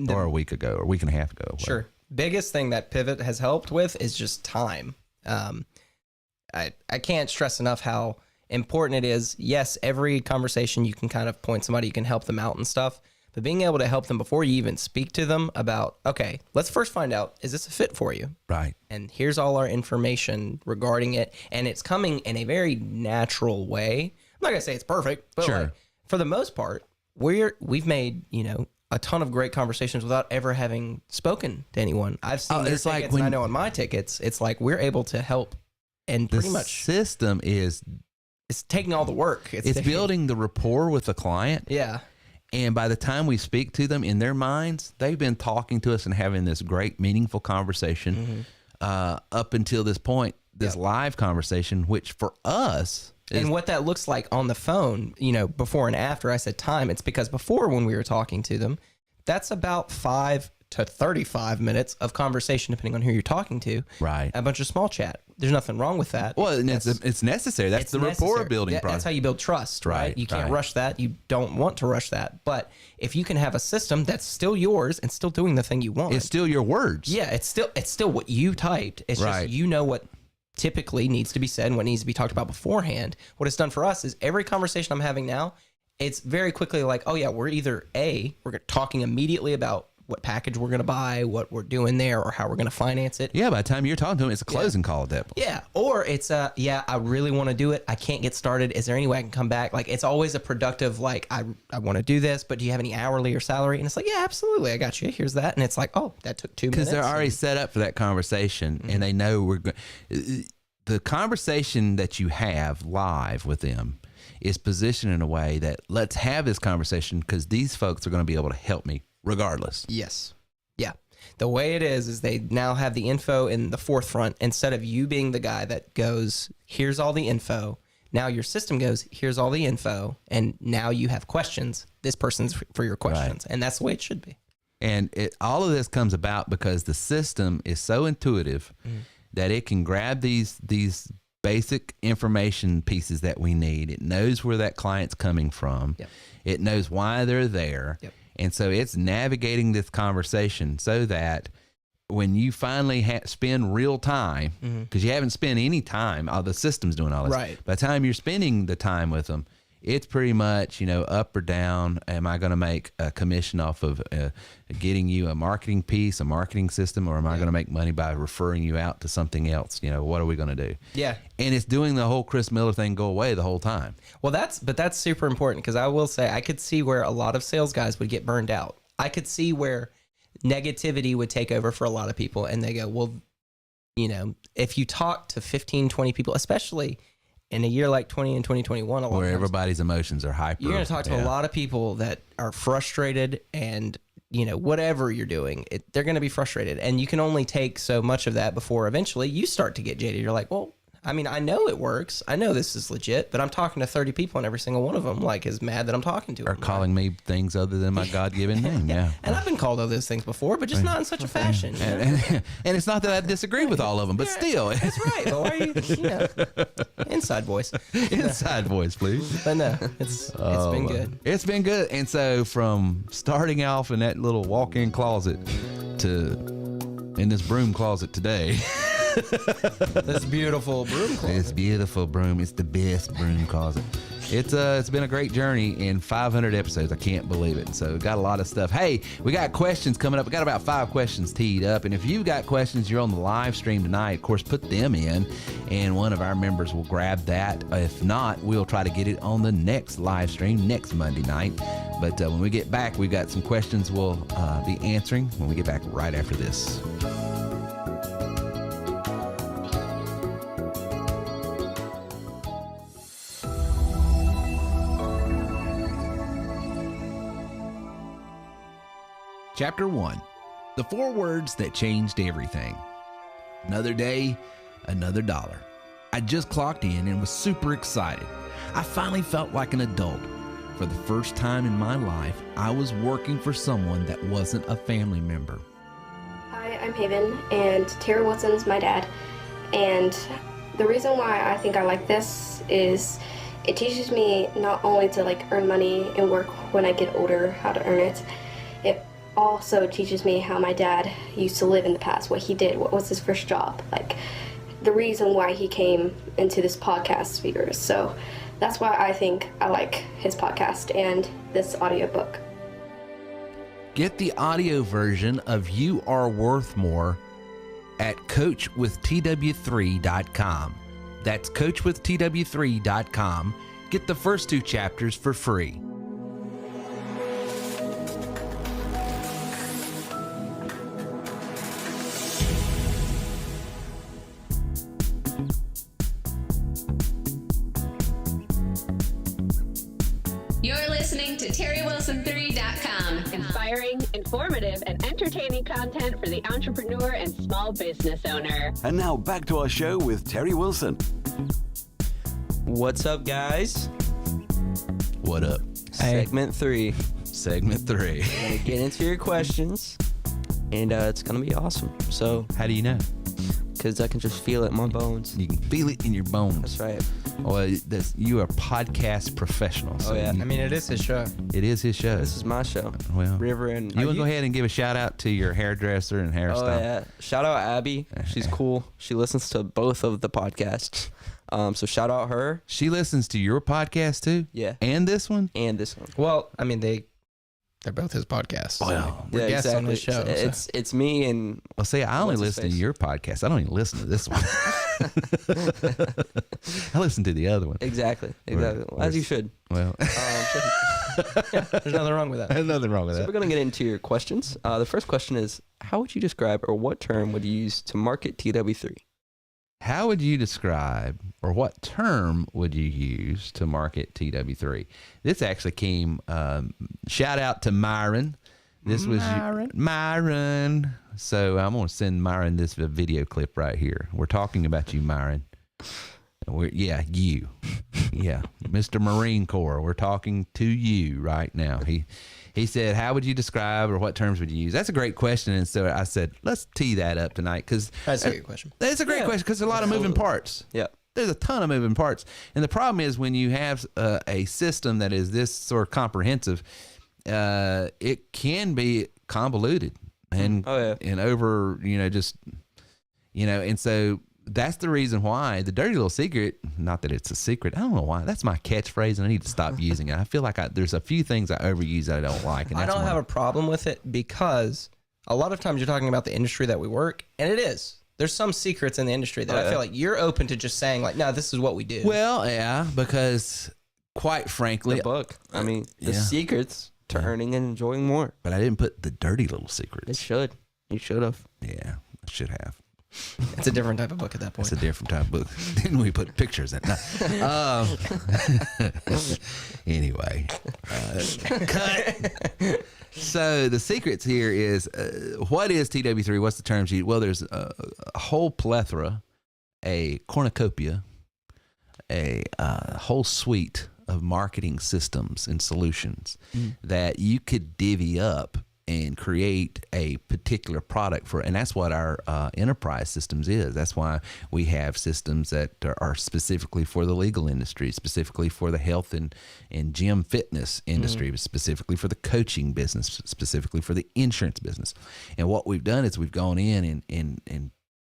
or a week ago, or a week and a half ago? Sure. Biggest thing that pivot has helped with is just time. I can't stress enough how important it is. Yes, every conversation you can kind of point somebody, you can help them out and stuff, but being able to help them before you even speak to them about, okay, let's first find out, is this a fit for you? Right. And here's all our information regarding it. And it's coming in a very natural way. I'm not going to say it's perfect, but like, for the most part, we've made, a ton of great conversations without ever having spoken to anyone. I've seen their tickets, and I know on my tickets, it's like we're able to help, and pretty much system it's taking all the work. It's building the rapport with the client. Yeah. And by the time we speak to them, in their minds, they've been talking to us and having this great, meaningful conversation up until this point, this live conversation, which for us. And what that looks like on the phone, before and after, I said time, it's because before, when we were talking to them, that's about 5 to 35 minutes of conversation, depending on who you're talking to. Right. A bunch of small chat. There's nothing wrong with that. Well, and it's necessary. That's the rapport building process. That's how you build trust, right? You can't rush that. You don't want to rush that. But if you can have a system that's still yours and still doing the thing you want. It's still your words. Yeah, it's still what you typed. It's just what typically needs to be said and what needs to be talked about beforehand. What it's done for us is every conversation I'm having now, it's very quickly like, oh yeah, we're either we're talking immediately about what package we're going to buy, what we're doing there, or how we're going to finance it. Yeah, by the time you're talking to them, it's a closing call at that point. Yeah, or it's I really want to do it. I can't get started. Is there any way I can come back? Like, it's always a productive, like, I want to do this, but do you have any hourly or salary? And it's like, yeah, absolutely, I got you. Here's that. And it's like, oh, that took 2 minutes. Because they're already set up for that conversation, and they know we're going. The conversation that you have live with them is positioned in a way that let's have this conversation because these folks are going to be able to help me regardless. Yes. Yeah. The way it is they now have the info in the forefront instead of you being the guy that goes, here's all the info. Now your system goes, here's all the info. And now you have questions. This person's for your questions. Right. And that's the way it should be. And all of this comes about because the system is so intuitive that it can grab these basic information pieces that we need. It knows where that client's coming from. Yep. It knows why they're there. Yep. And so it's navigating this conversation so that when you finally spend real time, because you haven't spent any time, the system's doing all this. Right. By the time you're spending the time with them, It's pretty much, up or down. Am I going to make a commission off of getting you a marketing piece, a marketing system, or am I going to make money by referring you out to something else? What are we going to do? Yeah. And it's doing the whole Chris Miller thing go away the whole time. Well, that's super important, because I will say I could see where a lot of sales guys would get burned out. I could see where negativity would take over for a lot of people, and they go, well, if you talk to 15, 20 people, especially in a year like 20 and 2021, where everybody's emotions are hyper. You're going to talk to a lot of people that are frustrated, and whatever you're doing, they're going to be frustrated, and you can only take so much of that before eventually you start to get jaded. You're like, well, I know it works. I know this is legit, but I'm talking to 30 people, and every single one of them is mad that I'm talking to them. Or calling me things other than my God-given name. Yeah. And I've been called all those things before, but just not in such a fashion. And it's not that I disagree with all of them, but still. That's right. But why are you, inside voice. Inside voice, please. But no, it's been good. It's been good. And so from starting off in that little walk-in closet to in this broom closet today. This beautiful broom closet. This beautiful broom. It's the best broom closet. It's been a great journey in 500 episodes. I can't believe it. So got a lot of stuff. Hey, we got questions coming up. We got about 5 questions teed up. And if you've got questions, you're on the live stream tonight. Of course, put them in, and one of our members will grab that. If not, we'll try to get it on the next live stream next Monday night. But when we get back, we've got some questions we'll be answering when we get back right after this. Chapter 1, the 4 words that changed everything. Another day, another dollar. I just clocked in and was super excited. I finally felt like an adult. For the first time in my life, I was working for someone that wasn't a family member. Hi, I'm Haven, and Terry Wilson's my dad. And the reason why I think I like this is it teaches me not only to earn money and work when I get older, how to earn it. It also teaches me how my dad used to live in the past, what he did, what was his first job, the reason why he came into this podcast sphere. So that's why I think I like his podcast and this audiobook. Get the audio version of You Are Worth More at coachwithtw3.com. That's coachwithtw3.com. Get the first 2 chapters for free. You're listening to TerryWilson3.com. Inspiring, informative, and entertaining content for the entrepreneur and small business owner. And now back to our show with Terry Wilson. What's up, guys? What up? Segment 3. Segment 3. We're gonna get into your questions, and it's gonna be awesome. So, how do you know? Because I can just feel it in my bones. You can feel it in your bones. That's right. Well, you are a podcast professional. So yeah. It is his show. It is his show. This is my show. Well, River and you want to go ahead and give a shout out to your hairdresser and hairstyle? Oh yeah, shout out Abby. She's cool. She listens to both of the podcasts. So shout out her. She listens to your podcast too. Yeah. And this one. And this one. Well, they're both his podcasts. Well, we're guests on his show. It's me and. Well, see, I only listen to your podcast. I don't even listen to this one. I listen to the other one. Exactly. As you should. Well, there's nothing wrong with that. There's nothing wrong with that. So we're gonna get into your questions. The first question is, how would you describe, or what term would you use to market TW3? How would you describe, or what term would you use to market TW3? This actually came, shout out to Myron. This was Myron. So I'm going to send Myron this video clip right here. We're talking about you, Myron. You. Yeah, Mr. Marine Corps. We're talking to you right now. He said, how would you describe, or what terms would you use? That's a great question. And so I said, let's tee that up tonight, because that's a good question. That's a great question, because there's a lot of moving parts. Yeah. There's a ton of moving parts. And the problem is when you have a system that is this sort of comprehensive, it can be convoluted and over, and so that's the reason why the dirty little secret, not that it's a secret, I don't know why. That's my catchphrase and I need to stop using it. I feel like there's a few things I overuse that I don't like. And I don't have a problem with it because a lot of times you're talking about the industry that we work, and it is. There's some secrets in the industry that I feel like you're open to just saying like, no, this is what we do. Well, yeah, because quite frankly, the book. I mean, the secrets to earning and enjoying more. But I didn't put the dirty little secrets. It should. You should have. Yeah, I should have. It's a different type of book at that point. It's a different type of book. Didn't we put pictures in it? No. Anyway, cut. So the secrets here is what is TW3? What's the term sheet? Well, there's a whole plethora, a cornucopia, a whole suite of marketing systems and solutions that you could divvy up and create a particular product for, and that's what our enterprise systems is. That's why we have systems that are specifically for the legal industry, specifically for the health and gym fitness industry, specifically for the coaching business, specifically for the insurance business. And what we've done is we've gone in and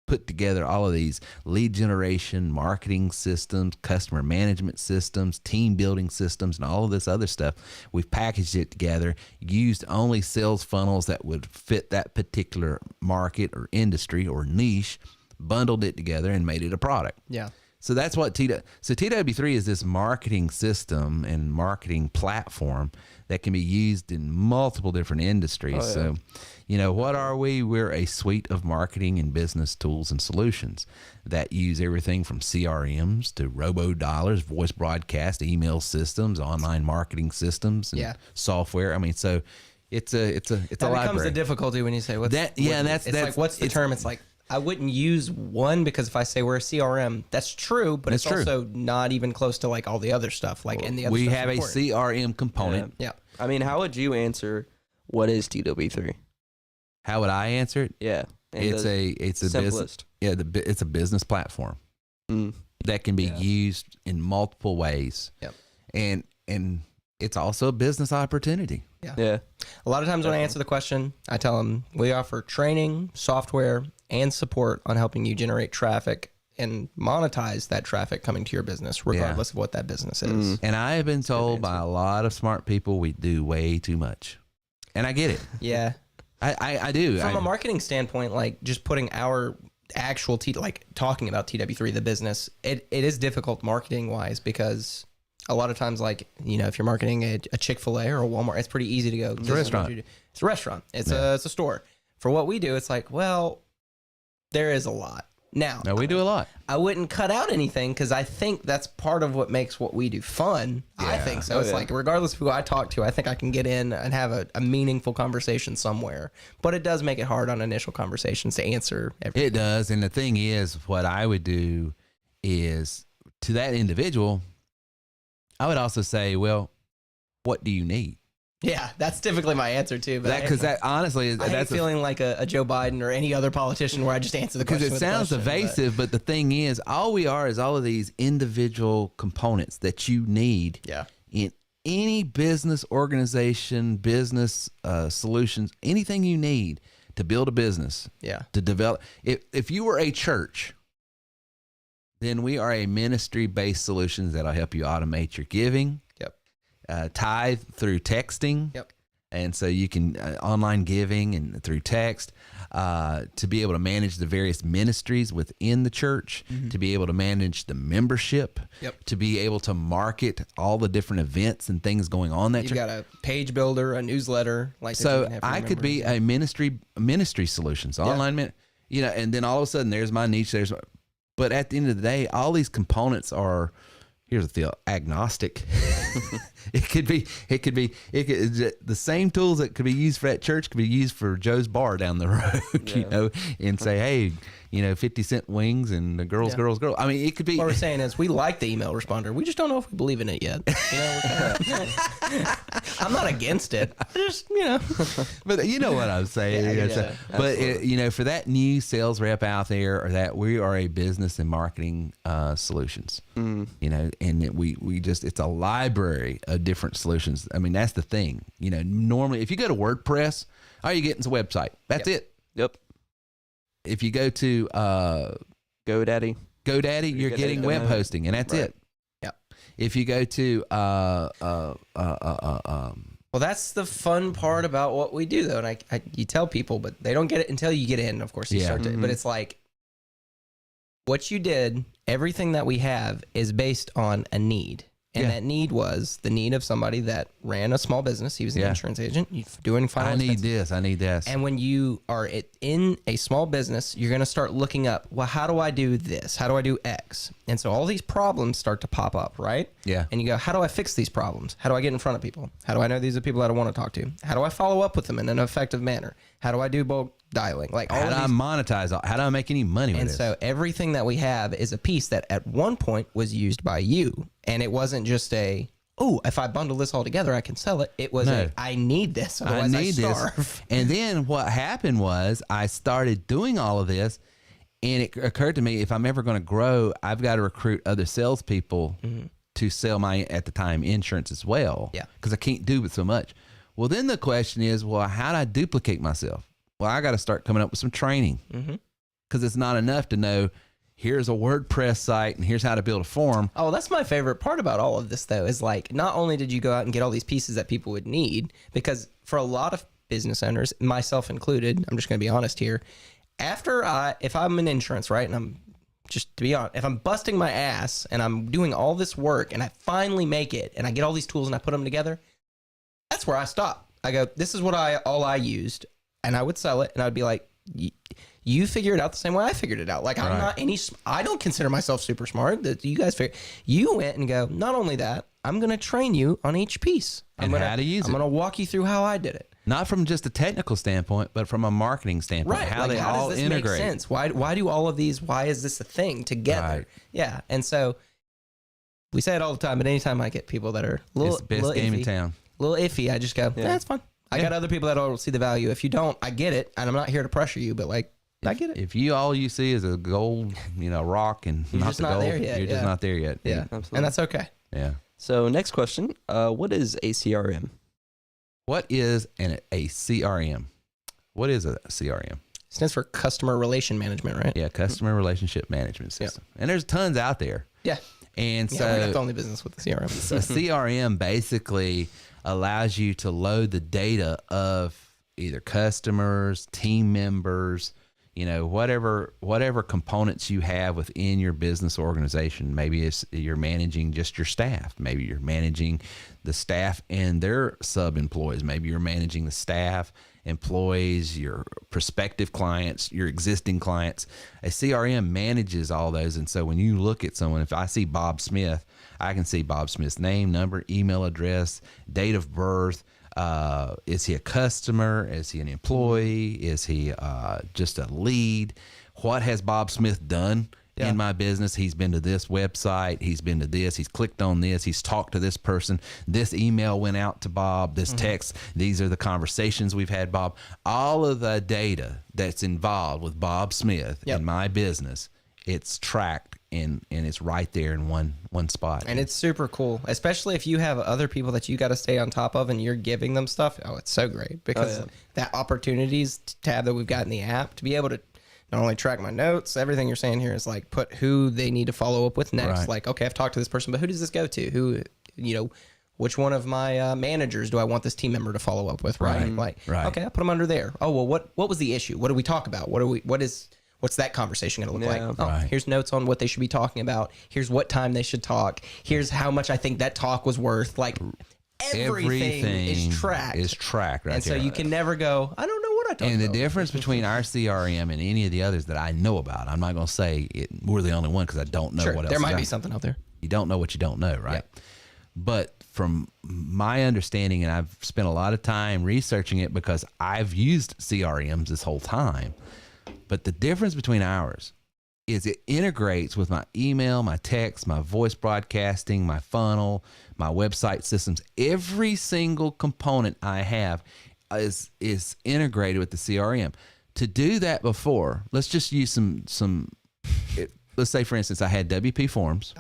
put together all of these lead generation, marketing systems, customer management systems, team building systems, and all of this other stuff. We've packaged it together, used only sales funnels that would fit that particular market or industry or niche, bundled it together, and made it a product. Yeah. So that's what TW3 is, this marketing system and marketing platform that can be used in multiple different industries. So, what are we? We're a suite of marketing and business tools and solutions that use everything from CRMs to robo-dialers, voice broadcast, email systems, online marketing systems, and software. I mean, so it's a library. That becomes the difficulty when you say what's that. Like, what's the term? It's like, I wouldn't use one because if I say we're a CRM, that's true, but it's also not even close to like all the other stuff. Like in the other we stuff's have important. a CRM component. Yeah. I mean, how would you answer what is TW3? How would I answer it? Yeah. It's a simplest. It's a business platform that can be used in multiple ways. Yep. And it's also a business opportunity. Yeah. A lot of times when I answer the question, I tell them we offer training, software, and support on helping you generate traffic and monetize that traffic coming to your business, regardless of what that business is. And I have been told by a lot of smart people we do way too much. And I get it. Yeah. I do. From a marketing standpoint, like just putting our actual, talking about TW3, the business, it is difficult marketing wise because a lot of times, like, if you're marketing a Chick-fil-A or a Walmart, it's pretty easy to go. It's a restaurant. It's a restaurant. It's a store. For what we do, it's like, well, there is a lot. Now, we do a lot. I wouldn't cut out anything because I think that's part of what makes what we do fun. I think so. It's like, regardless of who I talk to, I think I can get in and have a meaningful conversation somewhere. But it does make it hard on initial conversations to answer everything. It does. And the thing is, what I would do is to that individual, I would also say, well, what do you need? Yeah, that's typically my answer too. But Because that honestly, that's feeling like a Joe Biden or any other politician where I just answer the question. Because it sounds evasive, but the thing is, all we are is all of these individual components that you need in any business organization, business solutions, anything you need to build a business, to develop. If you were a church, then we are a ministry-based solutions that'll help you automate your giving. Tithe through texting. And so you can online giving and through text to be able to manage the various ministries within the church, to be able to manage the membership, to be able to market all the different events and things going on that You've church. got a page builder, a newsletter. So I could be a ministry solutions, online, and then all of a sudden there's my niche. But at the end of the day, all these components are, here's the deal, agnostic. It could be the same tools that could be used for that church could be used for Joe's bar down the road, and say, hey, 50-cent wings and the girls. I mean, it could be. What we're saying is we like the email responder. We just don't know if we believe in it yet. I'm not against it. Just, But you know what I'm saying. But for that new sales rep out there, or that we are a business and marketing solutions, and we just, it's a library of different solutions. I mean, that's the thing. Normally if you go to WordPress, all you get is a website. That's it. Yep. If you go to GoDaddy. GoDaddy, you're getting web hosting, and that's it. Yep. If you go to well, that's the fun part about what we do, though, and you tell people, but they don't get it until you get in. Of course, you start to, but it's like what you did. Everything that we have is based on a need. And that need was the need of somebody that ran a small business. He was an insurance agent doing final expenses. I need this. And when you are in a small business, you're going to start looking up, well, how do I do this? How do I do X? And so all these problems start to pop up, right? Yeah. And you go, how do I fix these problems? How do I get in front of people? How do I know these are people that I want to talk to? How do I follow up with them in an effective manner? How do I do bulk dialing? Like all how do I monetize? How do I make any money with and this? So everything that we have is a piece that at one point was used by you. And it wasn't just if I bundle this all together, I can sell it. It was I need this, otherwise I starve. This. And then what happened was I started doing all of this, and it occurred to me, if I'm ever going to grow, I've got to recruit other salespeople to sell my, at the time, insurance as well. Yeah. Because I can't do it so much. Well, then the question is, well, how do I duplicate myself? Well, I got to start coming up with some training, because it's not enough to know, here's a WordPress site and here's how to build a form. Oh, that's my favorite part about all of this, though, is like, not only did you go out and get all these pieces that people would need, because for a lot of business owners, myself included, I'm just going to be honest here, if I'm in insurance, right, and I'm just to be honest, if I'm busting my ass and I'm doing all this work and I finally make it and I get all these tools and I put them together, that's where I stop. I go, this is what all I used, and I would sell it, and I'd be like, you figure it out the same way I figured it out. Like, I'm not I don't consider myself super smart. That you guys you went and go, not only that, I'm going to train you on each piece. How to use it. I'm going to walk you through how I did it. Not from just a technical standpoint, but from a marketing standpoint. Right. How like, they how all does this integrate. make sense? Why do all of these, why is this a thing together? Right. Yeah. And so we say it all the time, but anytime I get people that are a little, It's the best game in town. A little iffy, I just go, that's fine. I got other people that will see the value. If you don't, I get it. And I'm not here to pressure you, but like, I get it. If all you see is a gold, rock and you're not just the not gold, there yet. you're just not there yet. Yeah, absolutely. And that's okay. Yeah. So next question, what is a CRM? What is a CRM? What is a CRM? Stands for customer relation management, right? Yeah, customer relationship management system. Yeah. And there's tons out there. Yeah. And so we're not the only business with the CRM. So a CRM basically allows you to load the data of either customers, team members, whatever components you have within your business organization. Maybe you're managing just your staff. Maybe you're managing the staff and their sub-employees. Maybe you're managing the staff, employees, your prospective clients, your existing clients. A CRM manages all those. And so when you look at someone, if I see Bob Smith, I can see Bob Smith's name, number, email address, date of birth. Is he a customer? Is he an employee? Is he just a lead? What has Bob Smith done in my business? He's been to this website. He's been to this. He's clicked on this. He's talked to this person. This email went out to Bob. This text. These are the conversations we've had, Bob. All of the data that's involved with Bob Smith in my business, it's tracked. And it's right there in one spot. And it's super cool, especially if you have other people that you got to stay on top of and you're giving them stuff. Oh, it's so great because that opportunities tab that we've got in the app to be able to not only track my notes, everything you're saying here is like put who they need to follow up with next. Right. Like, okay, I've talked to this person, but who does this go to? Who, which one of my managers do I want this team member to follow up with? Right. Like, okay, I'll put them under there. Oh, well, what was the issue? What did we talk about? What's that conversation going to look like? Oh, here's notes on what they should be talking about. Here's what time they should talk. Here's how much I think that talk was worth. Like everything is tracked. Right and so you can never go, I don't know what I talked about. And the difference between our CRM and any of the others that I know about, I'm not going to say we're the only one because I don't know what else. There might be something out there. You don't know what you don't know, right? Yeah. But from my understanding, and I've spent a lot of time researching it because I've used CRMs this whole time. But the difference between ours is it integrates with my email, my text, my voice broadcasting, my funnel, my website systems. Every single component I have is integrated with the CRM. To do that before, let's just use let's say, for instance, I had WP forms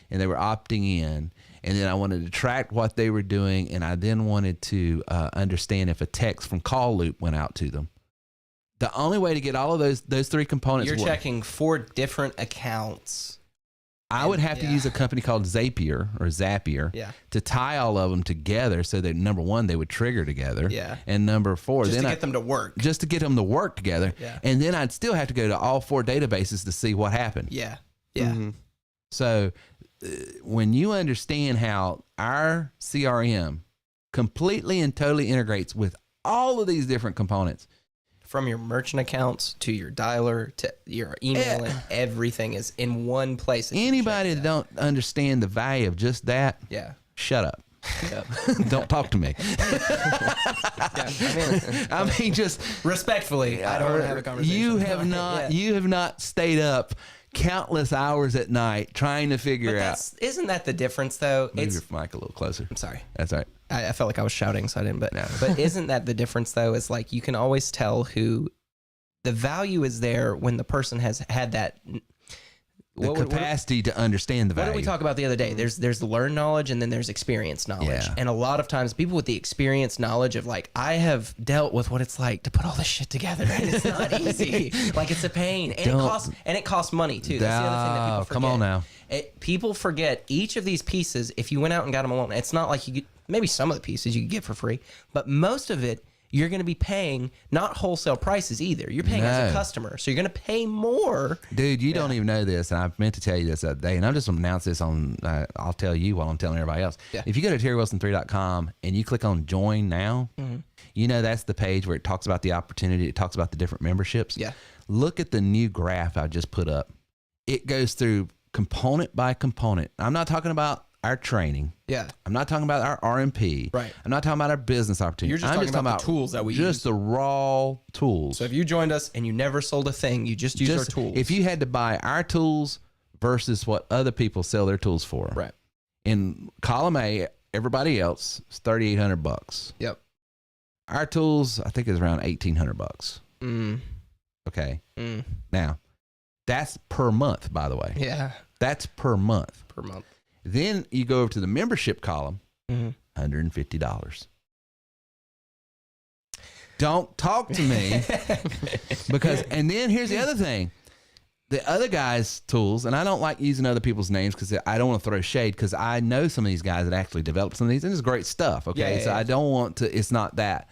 and they were opting in. And then I wanted to track what they were doing. And I then wanted to understand if a text from Call Loop went out to them. The only way to get all of those three components. You're checking 4 different accounts. I would have to use a company called Zapier to tie all of them together so that number 1, they would trigger together. Yeah. And number 4, just to get them to work. Just to get them to work together. Yeah. And then I'd still have to go to all 4 databases to see what happened. Yeah. Yeah. Mm-hmm. So when you understand how our CRM completely and totally integrates with all of these different components, from your merchant accounts to your dialer to your email, and everything is in one place. Anybody that don't understand the value of just that, shut up. Yep. Don't talk to me. I mean, just respectfully, I don't want to have a conversation. You have not stayed up countless hours at night trying to figure out. Isn't that the difference, though? Move your mic a little closer. I'm sorry. That's all right. I felt like I was shouting, so I didn't. But isn't that the difference, though? Is like you can always tell who the value is there when the person has had that capacity to understand the value. What did we talk about the other day? There's learned knowledge and then there's experience knowledge. Yeah. And a lot of times people with the experience knowledge of like, I have dealt with what it's like to put all this shit together and it's not easy. Like it's a pain. And it costs money too. That's the other thing that people forget. Come on now. People forget each of these pieces. If you went out and got them alone, it's not like you could, maybe some of the pieces you could get for free, but most of it you're going to be paying not wholesale prices either. You're paying as a customer. So you're going to pay more. Dude, you don't even know this. And I meant to tell you this the other day. And I'm just going to announce this on, I'll tell you while I'm telling everybody else. Yeah. If you go to terrywilson3.com and you click on join now, you know that's the page where it talks about the opportunity. It talks about the different memberships. Yeah. Look at the new graph I just put up. It goes through component by component. I'm not talking about our training. Yeah. I'm not talking about our RMP. Right. I'm not talking about our business opportunity. You're just talking about the tools that we use. Just the raw tools. So if you joined us and you never sold a thing, you just used our tools. If you had to buy our tools versus what other people sell their tools for. Right. In column A, everybody else is $3,800. Yep. Our tools, I think, is around $1,800. Okay. Now, that's per month, by the way. Yeah. That's per month. Per month. Then you go over to the membership column, $150. Don't talk to me because, and then here's the other thing. The other guys' tools, and I don't like using other people's names because I don't want to throw shade because I know some of these guys that actually developed some of these, and it's great stuff, okay? I don't want to, it's not that.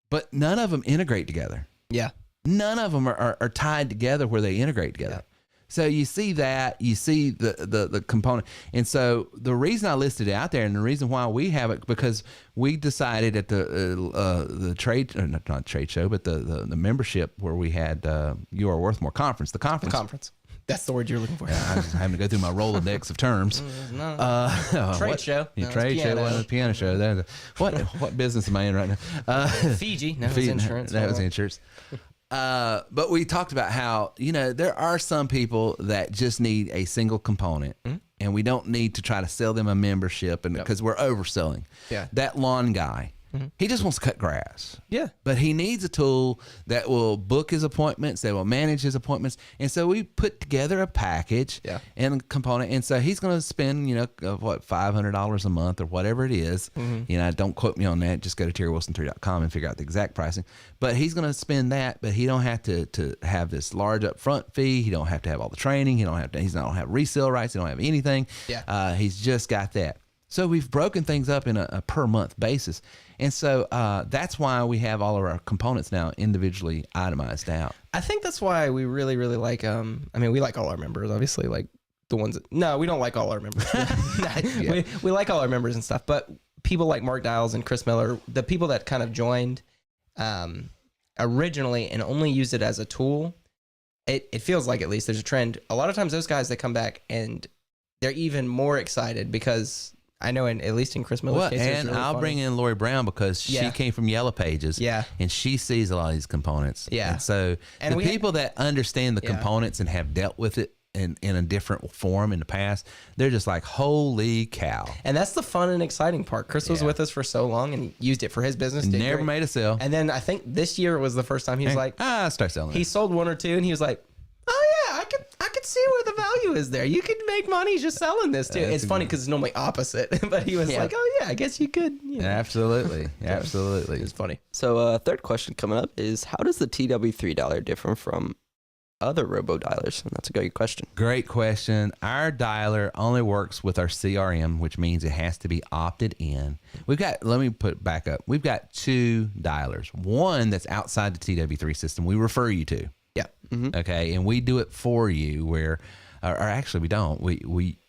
But none of them integrate together. Yeah. None of them are tied together where they integrate together. Yeah. So you see that, you see the component. And so the reason I listed it out there and the reason why we have it, because we decided at the trade, not trade show, but the membership where we had You Are Worth More conference, the conference. That's the word you're looking for. Yeah, I'm just having to go through my Rolodex of terms. Trade show. Trade show, wasn't a piano show. What business am I in right now? Fiji. No, it was insurance. That was insurance. But we talked about how, there are some people that just need a single component and we don't need to try to sell them a membership and because we're overselling. Yeah. That lawn guy, he just wants to cut grass. Yeah. But he needs a tool that will book his appointments, that will manage his appointments. And so we put together a package and a component. And so he's going to spend, $500 a month or whatever it is. Don't quote me on that. Just go to terrywilson3.com and figure out the exact pricing. But he's going to spend that, but he don't have to have this large upfront fee. He don't have to have all the training. He's not have resale rights. He don't have anything. Yeah. He's just got that. So we've broken things up in a per month basis. And so that's why we have all of our components now individually itemized out. I think that's why we really, really like, we like all our members, obviously, like the ones no, we don't like all our members. we like all our members and stuff, but people like Mark Dials and Chris Miller, the people that kind of joined originally and only used it as a tool, it feels like at least there's a trend. A lot of times those guys, they come back and they're even more excited because I know at least in Chris Miller's case, and really I'll bring in Lori Brown because she came from Yellow Pages, and she sees a lot of these components. Yeah, and so the people that understand the components and have dealt with it in a different form in the past, they're just like, holy cow! And that's the fun and exciting part. Chris was with us for so long and used it for his business. Never made a sale. And then I think this year was the first time he was like, start selling. He sold one or two, and he was like, oh yeah, I could could see where the value is there. You could make money just selling this too. It's funny because it's normally opposite, but he was like, "Oh yeah, I guess you could." Absolutely, absolutely. It's funny. So, third question coming up is, how does the TW3 dialer differ from other robo dialers? And that's a good question. Great question. Our dialer only works with our CRM, which means it has to be opted in. Let me put back up. We've got 2 dialers. One that's outside the TW3 system we refer you to. Yeah. Mm-hmm. Okay. And we do it for you or actually we don't.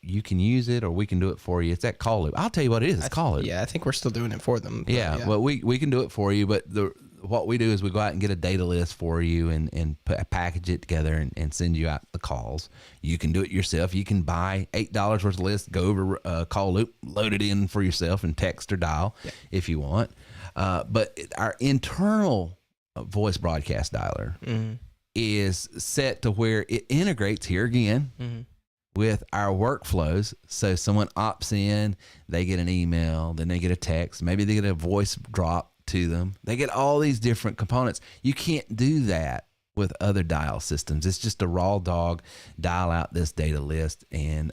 You can use it or we can do it for you. It's that call loop. I'll tell you what it is. It's call loop. Yeah, I think we're still doing it for them. Yeah. Well, we can do it for you, but what we do is we go out and get a data list for you and package it together and send you out the calls. You can do it yourself. You can buy $8 worth of list, go over a call loop, load it in for yourself and text or dial if you want. But our internal voice broadcast dialer is set to where it integrates here again with our workflows. So someone opts in, they get an email, then they get a text, maybe they get a voice drop to them. They get all these different components. You can't do that with other dial systems. It's just a raw dog, dial out this data list, and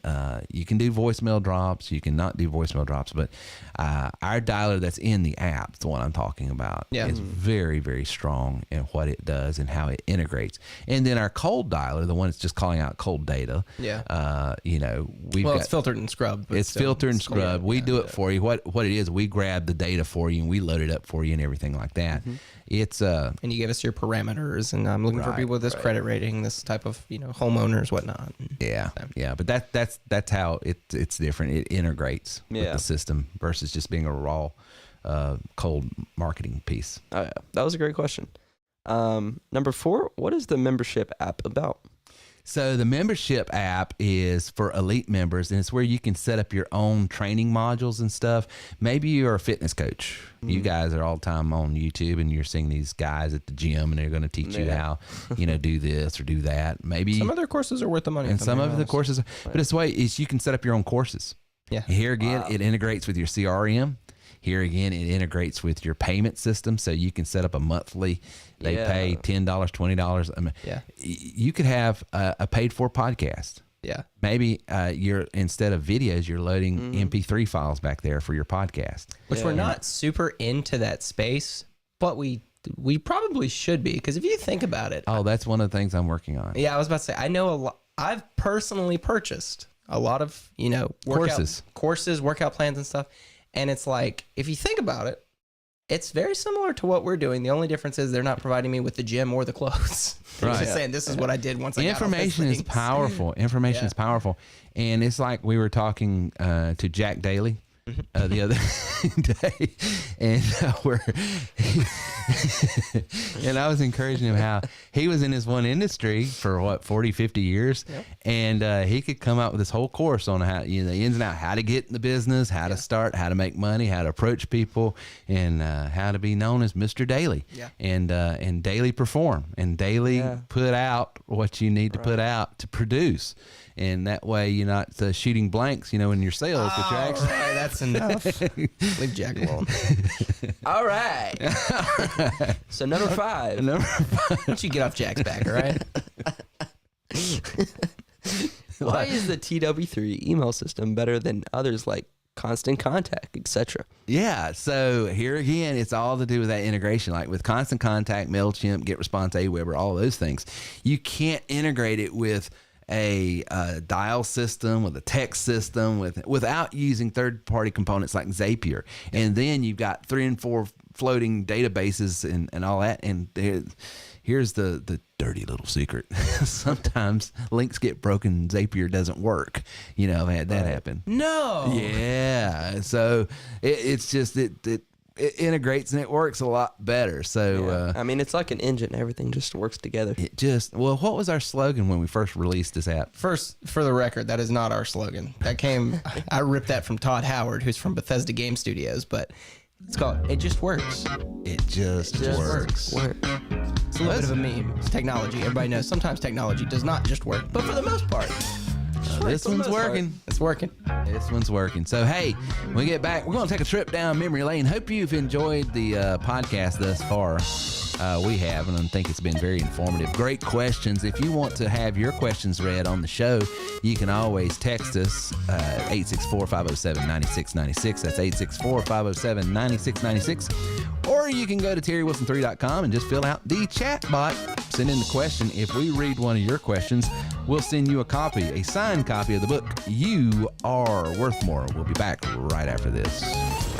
you can do voicemail drops. You can not do voicemail drops, but our dialer that's in the app, the one I'm talking about, is very, very strong in what it does and how it integrates. And then our cold dialer, the one that's just calling out cold data, it's filtered and scrubbed. It's filtered and scrubbed. We do it for you. What it is, we grab the data for you and we load it up for you and everything like that. It's and you give us your parameters, and I'm looking for people with this credit rating, this type of homeowners, whatnot. Yeah, but that's how it's different. It integrates with the system versus just being a raw, cold marketing piece. Oh yeah, that was a great question. Number 4, what is the membership app about? So the membership app is for elite members, and it's where you can set up your own training modules and stuff. Maybe you're a fitness coach. You guys are all the time on YouTube, and you're seeing these guys at the gym, and they're going to teach you how, do this or do that. Maybe some of their courses are worth the money, and some of the courses. But it's the way is you can set up your own courses. Yeah. Here again, it integrates with your CRM. Here again, it integrates with your payment system, so you can set up a monthly. They pay $10, $20. I mean, you could have a paid-for podcast. Yeah. Maybe you're instead of videos, you're loading MP3 files back there for your podcast. Which we're not super into that space, but we probably should be, because if you think about it. Oh, that's one of the things I'm working on. Yeah, I was about to say, I know a lot. I've personally purchased a lot of courses, workout plans and stuff. And it's like, if you think about it, it's very similar to what we're doing. The only difference is they're not providing me with the gym or the clothes. They're just saying, this is what I did once I got off Information is powerful. Information is powerful. And it's like we were talking to Jack Daly the other day, and and I was encouraging him how he was in this one industry for 40, 50 years, and he could come out with this whole course on how the ins and outs, how to get in the business, how to start, how to make money, how to approach people, and how to be known as Mr. Daily, and daily perform, and daily put out what you need to put out to produce. And that way you're not shooting blanks, in your sales. But you're actually... Right, that's enough. Leave Jack alone. All right. So number 5. Why don't you get off Jack's back, all right? Why is the TW3 email system better than others like Constant Contact, etc.? Yeah, so here again, it's all to do with that integration. Like with Constant Contact, MailChimp, GetResponse, Aweber, all those things. You can't integrate it with a dial system, with a text system, without using third-party components like Zapier. And then you've got 3 and 4 floating databases and all that. And here's the dirty little secret. Sometimes links get broken, Zapier doesn't work. I've had that happen. No. Yeah. So it's just it integrates and it works a lot better. So it's like an engine. Everything just works together. What was our slogan when we first released this app? First, for the record, that is not our slogan. That came, I ripped that from Todd Howard, who's from Bethesda Game Studios, but it's called It Just Works. It just works. It's a little bit of a meme. It's technology. Everybody knows sometimes technology does not just work, but for the most part, This one's working. It's working. This one's working. So, hey, when we get back, we're going to take a trip down memory lane. Hope you've enjoyed the podcast thus far. We have, and I think it's been very informative. Great questions. If you want to have your questions read on the show, you can always text us 864-507-9696. That's 864-507-9696. Or you can go to TerryWilson3.com and just fill out the chat bot. Send in the question. If we read one of your questions, we'll send you a signed copy of the book, You Are Worth More. We'll be back right after this.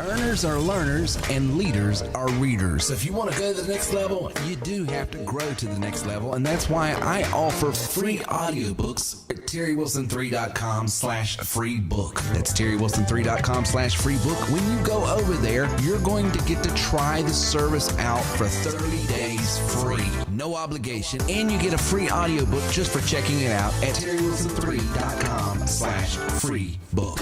Earners are learners and leaders are readers. So if you want to go to the next level, you do have to grow to the next level. And that's why I offer free audiobooks at TerryWilson3.com/free book. That's TerryWilson3.com/free book. When you go over there, you're going to get to try the service out for 30 days free. No obligation. And you get a free audiobook just for checking it out at TerryWilson3.com/free book.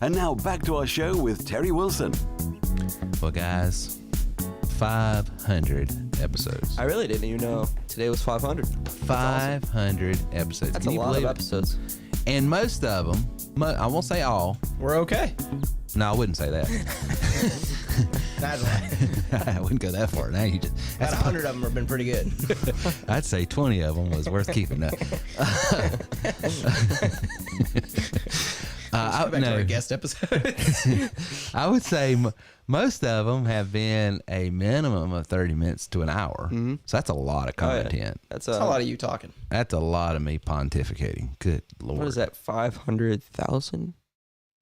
And now back to our show with Terry Wilson. Well, guys, 500 episodes. I really didn't even know today was 500. 500 episodes. That's a lot of episodes. And most of them, I won't say all. We're okay. No, I wouldn't say that. I wouldn't go that far. Now you just. About 100 of them have been pretty good. I'd say 20 of them was worth keeping. No. Back to our guest episode. I would say most of them have been a minimum of 30 minutes to an hour. Mm-hmm. So that's a lot of content. Oh, yeah. That's a lot of you talking. That's a lot of me pontificating. Good Lord. What is that, 500,000?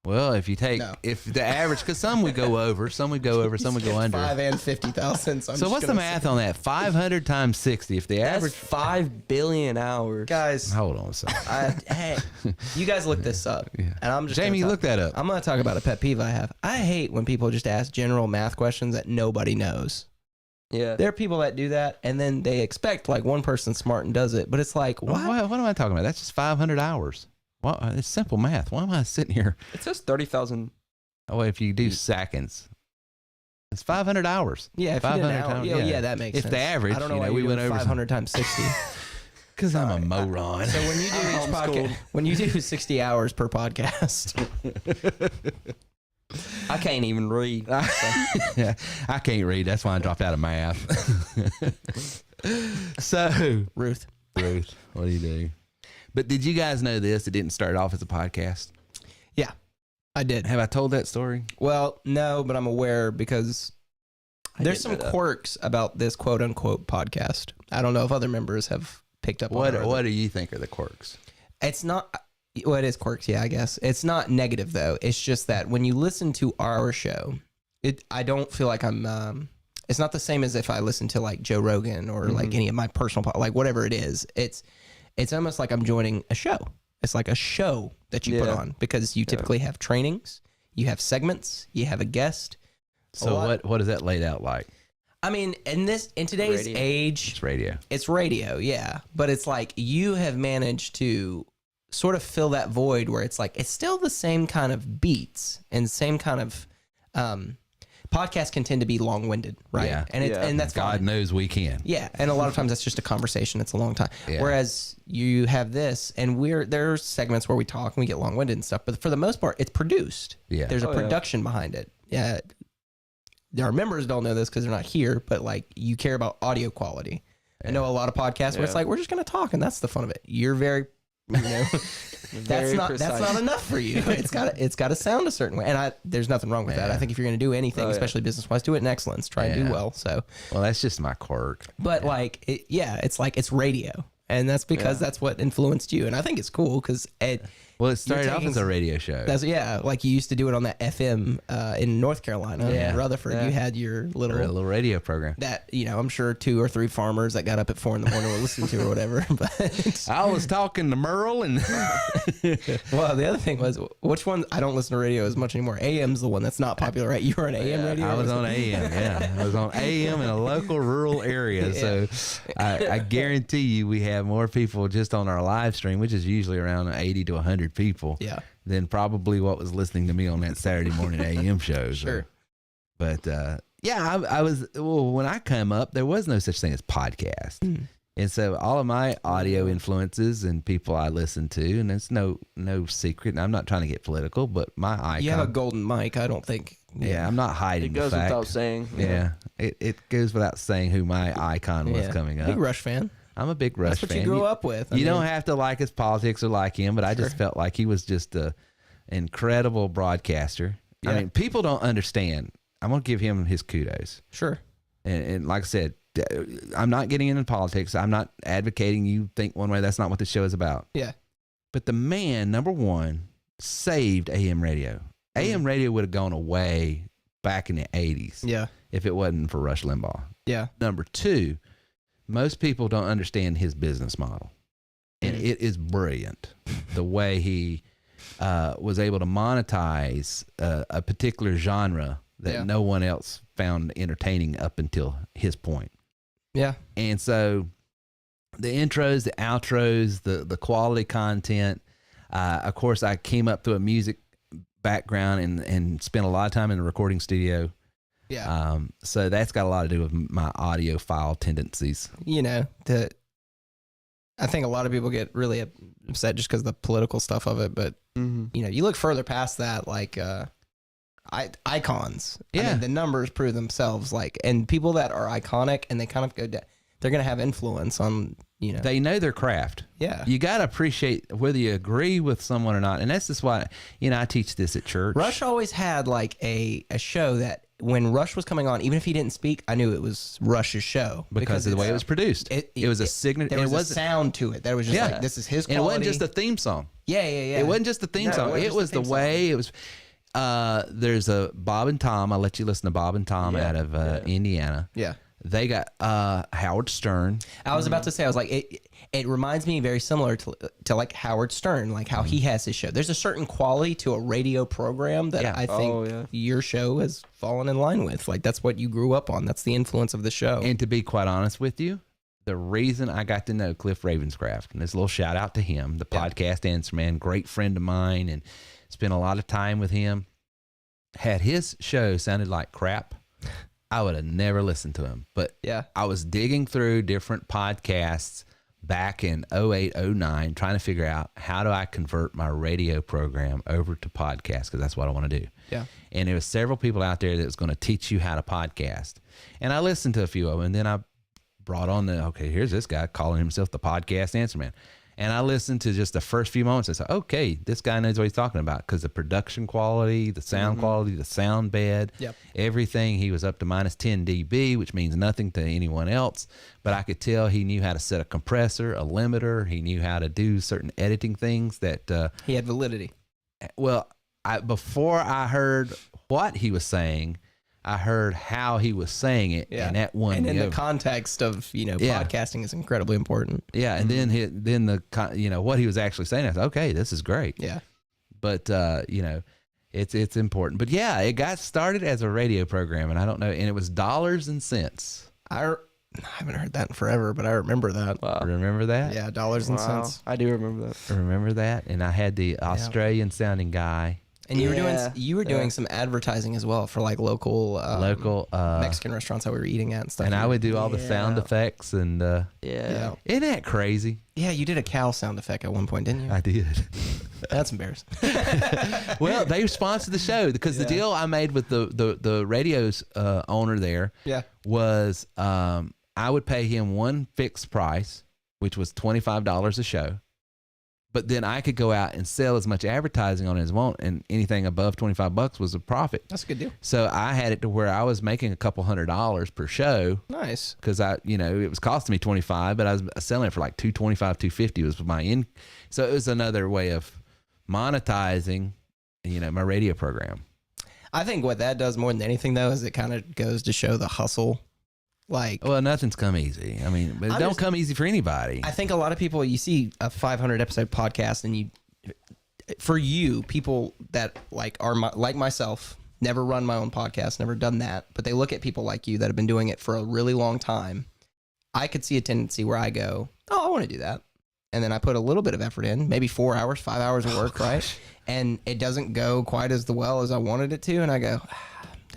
Well, if you take, if the average, because some would go over, some would go under. 5 and 50,000. So what's the math on that? 500 times 60. If the average. 5 billion hours. Guys. Hold on a second. Hey, you guys look this up. Yeah. And I'm just Jamie, look that up. I'm going to talk about a pet peeve I have. I hate when people just ask general math questions that nobody knows. Yeah. There are people that do that, and then they expect like one person smart and does it. But it's like, what am I talking about? That's just 500 hours. Well, it's simple math. Why am I sitting here? It says 30,000. Oh, if you do seconds, it's 500 hours. Yeah, 500 hours. Yeah, that makes sense. If the average, I don't know why we went over 500 times 60. Because I'm a moron. So when you do each podcast, when you do 60 hours per podcast, I can't even read. Yeah, I can't read. That's why I dropped out of math. So, Ruth, what do you do? But did you guys know this? It didn't start off as a podcast. Yeah, I did. Have I told that story? Well, no, but I'm aware because there's some quirks about this quote unquote podcast. I don't know if other members have picked up on it. What do you think are the quirks? It's not. Well, it is quirks. Yeah, I guess it's not negative though. It's just that when you listen to our show, I don't feel like I'm. It's not the same as if I listen to like Joe Rogan or like any of my personal, like whatever it is. It's almost like I'm joining a show. It's like a show that you put on because you typically have trainings, you have segments, you have a guest. So what is that laid out like? I mean, in today's age, it's radio. It's radio, yeah. But it's like you have managed to sort of fill that void where it's like it's still the same kind of beats and same kind of podcasts can tend to be long-winded, right? Yeah. And that's God fine. knows we can. Yeah, and a lot of times that's just a conversation. It's a long time. Yeah. Whereas you have this, and there's segments where we talk and we get long-winded and stuff, but for the most part, it's produced. Yeah. There's a production behind it. Yeah. Our members don't know this because they're not here, but like you care about audio quality. I know a lot of podcasts where it's like we're just going to talk, and that's the fun of it. You're very, that's not enough for you. It's got to sound a certain way, and there's nothing wrong with that. I think if you're going to do anything, especially business wise, do it in excellence. Try and do well. So, that's just my quirk. But like, it's like it's radio, and that's because that's what influenced you, and I think it's cool because it started off as a radio show. That's like you used to do it on that FM in North Carolina, in Rutherford. You had your little radio program that I'm sure 2 or 3 farmers that got up at 4 a.m. were listening to or whatever. But I was talking to Merle and well, the other thing was which one? I don't listen to radio as much anymore. AM's the one that's not popular, right? You were on AM radio. I was on AM. Yeah, I was on AM in a local rural area. So I guarantee you, we have more people just on our live stream, which is usually around 80 to 100 people. Yeah. than probably what was listening to me on that Saturday morning AM show. Sure. But I was, when I come up, there was no such thing as podcast. And so all of my audio influences and people I listen to, and it's no secret, and I'm not trying to get political, but my icon. You have a golden mic, I don't think. Yeah, I'm not hiding It goes the fact. without saying. Yeah, it goes without saying who my icon was coming up. Big Rush fan. I'm a big Rush fan. That's what you grew up with. You don't have to like his politics or like him, but I just felt like he was just a incredible broadcaster. Yeah. I mean, people don't understand. I'm going to give him his kudos. Sure. And like I said, I'm not getting into politics. I'm not advocating you think one way. That's not what the show is about. Yeah. But the man, number one, saved AM radio. AM radio would have gone away back in the 80s. Yeah. If it wasn't for Rush Limbaugh. Yeah. Number two, most people don't understand his business model. And it is brilliant the way he was able to monetize a particular genre that no one else found entertaining up until his point. Yeah. And so the intros, the outros, the quality content, of course, I came up through a music background and spent a lot of time in the recording studio. Yeah. So that's got a lot to do with my audiophile tendencies. You know, I think a lot of people get really upset just because of the political stuff of it. But, you know, you look further past that, like icons. Yeah. I mean, the numbers prove themselves. Like, and people that are iconic and they kind of go down, they're going to have influence on, you know. They know their craft. Yeah. You got to appreciate whether you agree with someone or not. And that's just why, you know, I teach this at church. Rush always had like a show that when Rush was coming on, even if he didn't speak, I knew it was Rush's show. Because of the way it was produced. It was a signature. There was a sound to it. That was just like, this is his quality. And it wasn't just a theme song. Yeah. It wasn't just the theme song. It was the way it was. There's a Bob and Tom. I'll let you listen to Bob and Tom out of Indiana. Yeah. They got Howard Stern. I was about to say, I was like, it reminds me very similar to like Howard Stern, like how he has his show. There's a certain quality to a radio program that I think your show has fallen in line with. Like, that's what you grew up on. That's the influence of the show. And to be quite honest with you, the reason I got to know Cliff Ravenscraft, and this little shout out to him, the podcast answer man, great friend of mine, and spent a lot of time with him. Had his show sounded like crap, I would have never listened to him. But I was digging through different podcasts back in 08, 09, trying to figure out how do I convert my radio program over to podcast, because that's what I want to do. Yeah. And there was several people out there that was going to teach you how to podcast. And I listened to a few of them, and then I brought on here's this guy calling himself the podcast answer man. And I listened to just the first few moments and said, okay, this guy knows what he's talking about, because the production quality, the sound quality, the sound bed, everything. He was up to minus 10 dB, which means nothing to anyone else. But I could tell he knew how to set a compressor, a limiter. He knew how to do certain editing things that... he had validity. Well, before I heard what he was saying, I heard how he was saying it, and that won and me in the over. Context of, you know, podcasting is incredibly important. Yeah, and then what he was actually saying, I said, okay, this is great. Yeah. But you know, it's important. But yeah, it got started as a radio program, and I don't know, and it was dollars and cents. I haven't heard that in forever, but I remember that. Wow. Remember that? Yeah, dollars and cents. I do remember that. Remember that? And I had the Australian sounding guy. And you were doing some advertising as well for like local Mexican restaurants that we were eating at and stuff. And I would do all the sound effects and isn't that crazy? Yeah, you did a cow sound effect at one point, didn't you? I did. That's embarrassing. Well, they sponsored the show because the deal I made with the radio's owner there was I would pay him one fixed price, which was $25 a show. But then I could go out and sell as much advertising on it as I want, and anything above $25 was a profit. That's a good deal. So I had it to where I was making a couple $100 per show. Nice. Because it was costing me $25, but I was selling it for like $225, $250 was my So it was another way of monetizing, my radio program. I think what that does more than anything though is it kind of goes to show the hustle. Well, nothing's come easy. I mean, but it don't come easy for anybody. I think a lot of people, you see a 500 episode podcast and people that are like myself, never run my own podcast, never done that, but they look at people like you that have been doing it for a really long time. I could see a tendency where I go, oh, I want to do that. and then I put a little bit of effort in, maybe 4 hours, 5 hours of work, right? And it doesn't go quite as well as I wanted it to, and I go,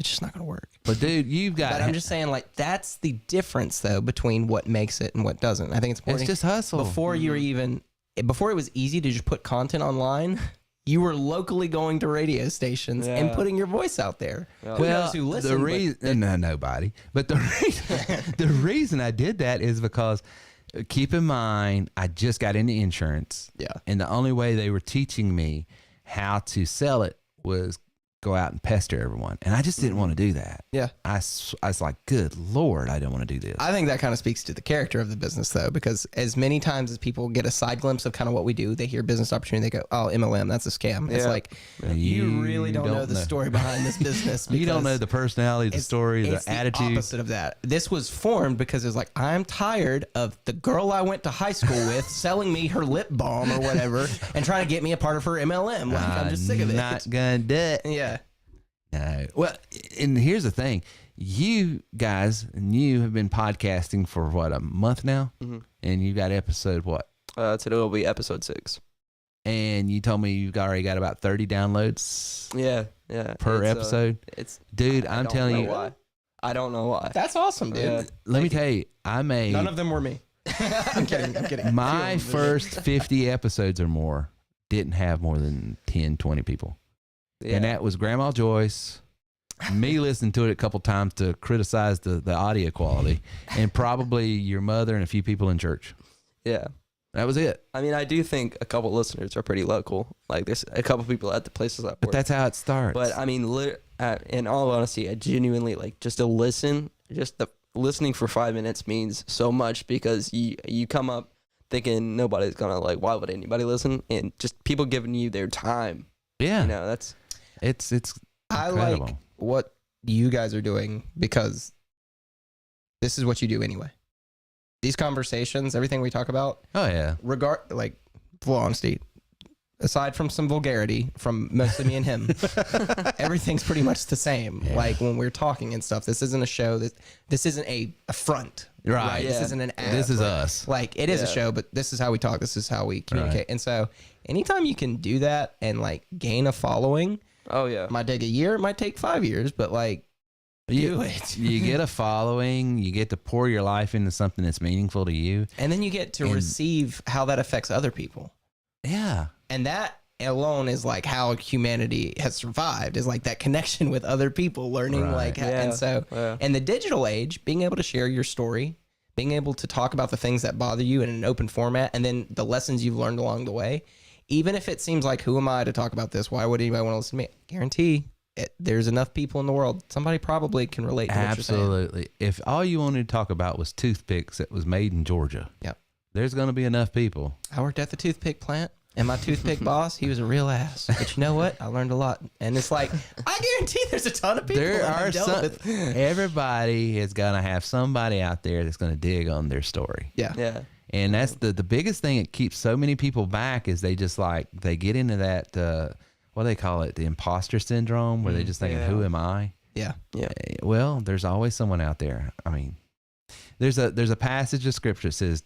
it's just not going to work. But dude, you've got. But I'm just saying, like, that's the difference though between what makes it and what doesn't. I think it's important. It's just hustle. Before it was easy to just put content online. You were locally going to radio stations and putting your voice out there. Yeah. Who knows who listened? The reason, nobody. But the reason I did that is because, keep in mind, I just got into insurance. Yeah. And the only way they were teaching me how to sell it was go out and pester everyone. And I just didn't want to do that. Yeah. I was like, good Lord, I don't want to do this. I think that kind of speaks to the character of the business, though, because as many times as people get a side glimpse of kind of what we do, they hear business opportunity, they go, oh, MLM, that's a scam. It's like, you really don't know the story behind this business. You don't know the personality, the story, the attitude. It's the opposite of that. This was formed because it was like, I'm tired of the girl I went to high school with selling me her lip balm or whatever and trying to get me a part of her MLM. Like, I'm just sick of it. Not gonna do it. Yeah. No. Well, and here's the thing. You guys, and you have been podcasting for what, a month now? Mm-hmm. And you got episode what? Today will be episode 6. And you told me you've already got about 30 downloads. Yeah. Per episode. Dude, I'm telling you. Why. I don't know why. That's awesome, dude. Yeah. Let me tell you, I made. None of them were me. I'm kidding. My first 50 episodes or more didn't have more than 10, 20 people. Yeah. And that was Grandma Joyce, me listening to it a couple times to criticize the audio quality, and probably your mother and a few people in church. Yeah. That was it. I mean, I do think a couple listeners are pretty local. Like, there's a couple people at the places I work. But that's how it starts. But, I mean, in all honesty, I genuinely, like, just to listen, just the listening for 5 minutes means so much, because you come up thinking nobody's going to, like, why would anybody listen? And just people giving you their time. Yeah. You know, that's... It's I incredible. like what you guys are doing, because this is what you do anyway. These conversations, everything we talk about. Oh yeah. Like, full honesty, aside from some vulgarity from mostly me and him, everything's pretty much the same. Yeah. Like, when we're talking and stuff, this isn't a show. This isn't a front. Right. Yeah. This isn't an ad. This is us. Like, it is a show, but this is how we talk. This is how we communicate. Right. And so anytime you can do that and, like, gain a following. Oh yeah. It might take a year, it might take 5 years, but, like, do it. You get a following, you get to pour your life into something that's meaningful to you. And then you get to receive how that affects other people. Yeah. And that alone is, like, how humanity has survived, is, like, that connection with other people, learning, like, and so in the digital age, being able to share your story, being able to talk about the things that bother you in an open format, and then the lessons you've learned along the way. Even if it seems like, who am I to talk about this? Why would anybody want to listen to me? Guarantee there's enough people in the world. Somebody probably can relate to what you're saying. Absolutely. If all you wanted to talk about was toothpicks that was made in Georgia, there's going to be enough people. I worked at the toothpick plant, and my toothpick boss, he was a real ass. But you know what? I learned a lot. And it's like, I guarantee there's a ton of people. There are everybody is going to have somebody out there that's going to dig on their story. Yeah. And that's the biggest thing that keeps so many people back, is they just, like, they get into that, what do they call it? The imposter syndrome, where they just thinking, who am I? Yeah. Well, there's always someone out there. I mean, there's a passage of scripture that says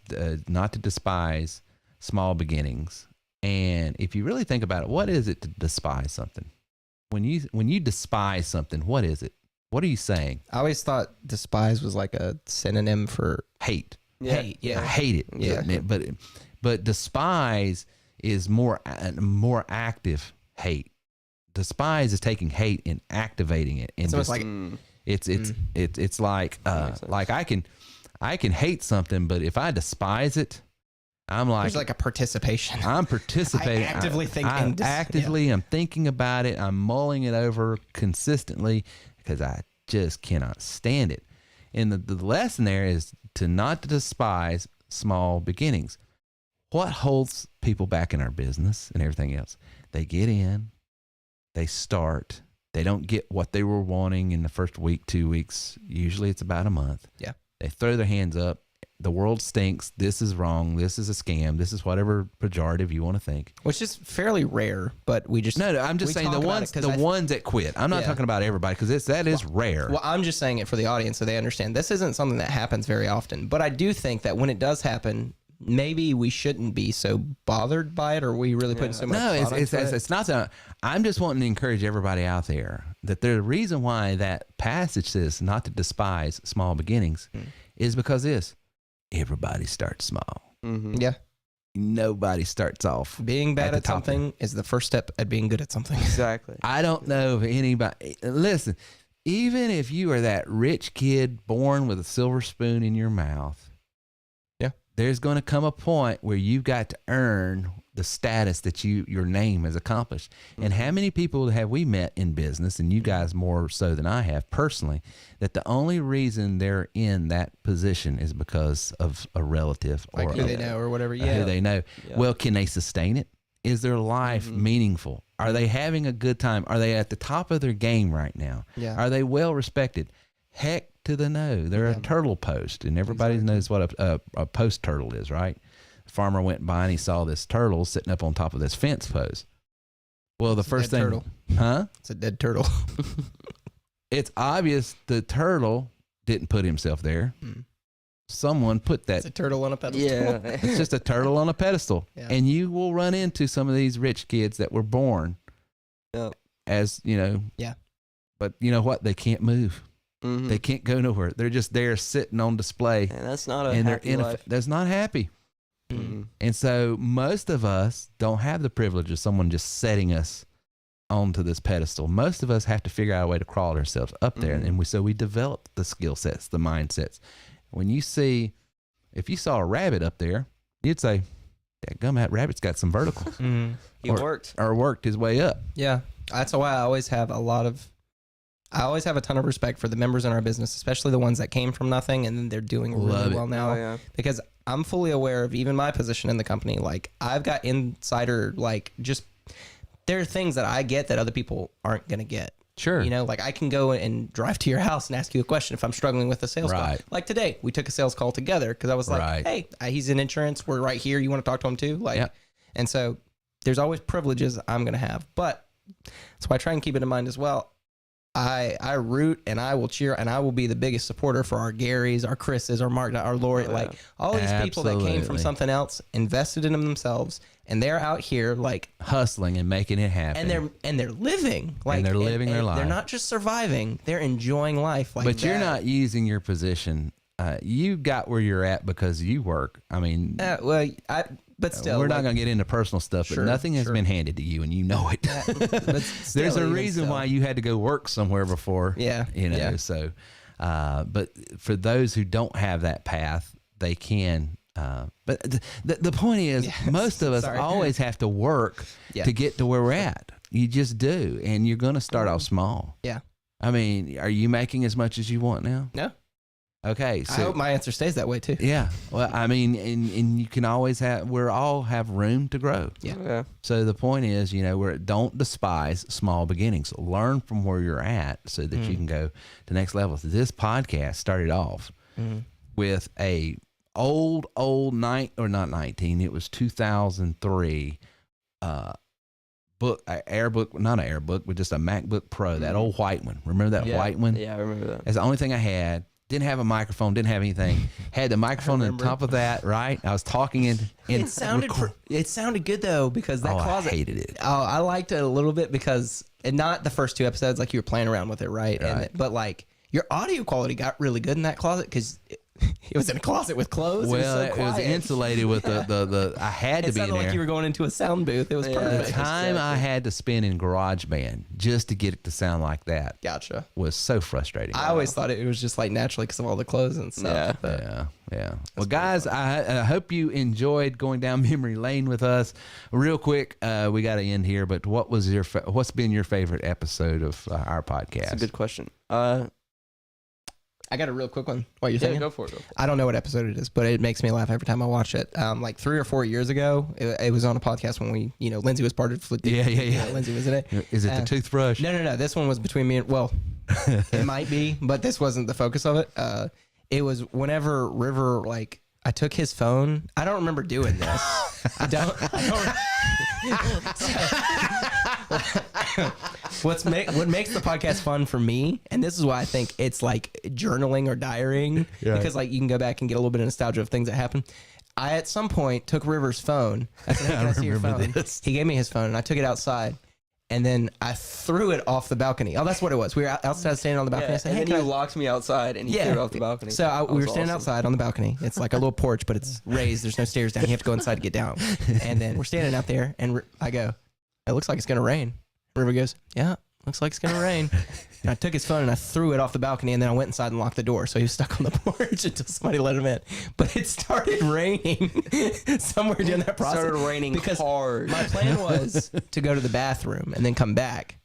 not to despise small beginnings. And if you really think about it, what is it to despise something? When you despise something, what is it? What are you saying? I always thought despise was like a synonym for hate. Yeah. I hate it. Yeah. But despise is more active hate. Despise is taking hate and activating it. And so it's like it's like I can hate something, but if I despise it, I'm like, there's like a participation. I'm participating. I'm thinking about it. I'm mulling it over consistently because I just cannot stand it. And the lesson there is to not to despise small beginnings. What holds people back in our business and everything else? They get in, they start, they don't get what they were wanting in the first week, 2 weeks. Usually it's about a month. Yeah. They throw their hands up. The world stinks. This is wrong. This is a scam. This is whatever pejorative you want to think. Which is fairly rare, but we just... No, I'm just saying the ones that quit. I'm not talking about everybody, because that is rare. Well, I'm just saying it for the audience so they understand. This isn't something that happens very often, but I do think that when it does happen, maybe we shouldn't be so bothered by it, or we really putting so much No, thought into it? it's not that. I'm just wanting to encourage everybody out there that the reason why that passage says not to despise small beginnings is because everybody starts small. Yeah. Nobody starts off being bad at something is the first step at being good at something. Exactly. I don't know if anybody, listen, even if you are that rich kid born with a silver spoon in your mouth, there's going to come a point where you've got to earn the status that your name has accomplished. And how many people have we met in business, and you guys more so than I have personally, that the only reason they're in that position is because of a relative like or who they know or whatever. who they know. Yeah. Well, can they sustain it? Is their life meaningful? Are they having a good time? Are they at the top of their game right now? Yeah. Are they well respected? Heck to the no. They're a turtle post, and everybody knows what a post turtle is, right? The farmer went by and he saw this turtle sitting up on top of this fence post. Well, the first thing, turtle. huh? It's a dead turtle. It's obvious the turtle didn't put himself there. Someone put that. It's a turtle on a pedestal. Yeah. It's just a turtle on a pedestal. Yeah. And you will run into some of these rich kids that were born as, Yeah. But you know what? They can't move. Mm-hmm. They can't go nowhere. They're just there sitting on display. And that's not a happy life. That's not happy. Mm-hmm. And so most of us don't have the privilege of someone just setting us onto this pedestal. Most of us have to figure out a way to crawl ourselves up there. And so we develop the skill sets, the mindsets. When if you saw a rabbit up there, you'd say, "Dadgum, that rabbit's got some vertical." He worked. Or worked his way up. Yeah. That's why I always have a ton of respect for the members in our business, especially the ones that came from nothing and then they're doing really well now. Oh, yeah. Because I'm fully aware of even my position in the company. Like, I've got insider, there are things that I get that other people aren't going to get. Sure. Like I can go and drive to your house and ask you a question if I'm struggling with a sales call. Like today, we took a sales call together because I was like, hey, he's in insurance. We're right here. You want to talk to him too? And so there's always privileges I'm going to have. But that's why I try and keep it in mind as well. I root and I will cheer and I will be the biggest supporter for our Garys, our Chris's, our Mark, our Lori, all these people that came from something else, invested in them themselves, and they're out here hustling and making it happen. And they're living they're living their life. They're not just surviving; they're enjoying life. But you're not using your position. You got where you're at because you work. I mean, but still, we're not going to get into personal stuff, but nothing has been handed to you, and you know it. There's a reason why you had to go work somewhere before. So, but for those who don't have that path, they can. But the point is, most of us always have to work to get to where we're at. You just do, and you're going to start off small. Yeah. I mean, are you making as much as you want now? No. Okay, so I hope my answer stays that way too. Yeah, well, I mean, and you can always all have room to grow. Yeah. So the point is, don't despise small beginnings. Learn from where you're at so that you can go to the next level. So this podcast started off with a old not 19. It was 2003 book, not an Airbook, but just a MacBook Pro, that old white one. Remember that white one? Yeah, I remember that. That's the only thing I had. Didn't have a microphone, didn't have anything. Had the microphone on top of that, right? I was talking in it sounded good though, because that closet. I hated it. Oh, I liked it a little bit because, and not the first two episodes, like you were playing around with it, right? But your audio quality got really good in that closet because it was in a closet with clothes. Well, it was insulated with the I had to be in there. It sounded like you were going into a sound booth. It was perfect. The time I had to spend in GarageBand just to get it to sound like that was so frustrating. I always thought it was just naturally because of all the clothes and stuff. Yeah. Well, guys, I hope you enjoyed going down memory lane with us. Real quick, we got to end here, but what's been your favorite episode of our podcast? That's a good question. I got a real quick one. What you're thinking? Go for it. I don't know what episode it is, but it makes me laugh every time I watch it. 3 or 4 years ago, it was on a podcast when we, Lindsay was part of it. Yeah. Lindsay was in it. Is it the toothbrush? No. This one was between me and, it might be, but this wasn't the focus of it. It was whenever River, I took his phone. I don't remember doing this. I don't what makes the podcast fun for me, and this is why I think it's like journaling or diarying, because you can go back and get a little bit of nostalgia of things that happened. I at some point took River's phone. I said, hey, can I see your phone? He gave me his phone, and I took it outside. And then I threw it off the balcony. Oh, that's what it was. We were outside standing on the balcony. Yeah, I said, hey, and then you locked me outside and you threw it off the balcony. So we were standing outside on the balcony. It's like a little porch, but it's raised. There's no stairs down. You have to go inside to get down. And then we're standing out there, and I go, it looks like it's going to rain. River goes, yeah, looks like it's going to rain. And I took his phone and I threw it off the balcony, and then I went inside and locked the door. So he was stuck on the porch until somebody let him in. But it started raining somewhere during that process. It started raining hard. My plan was to go to the bathroom and then come back.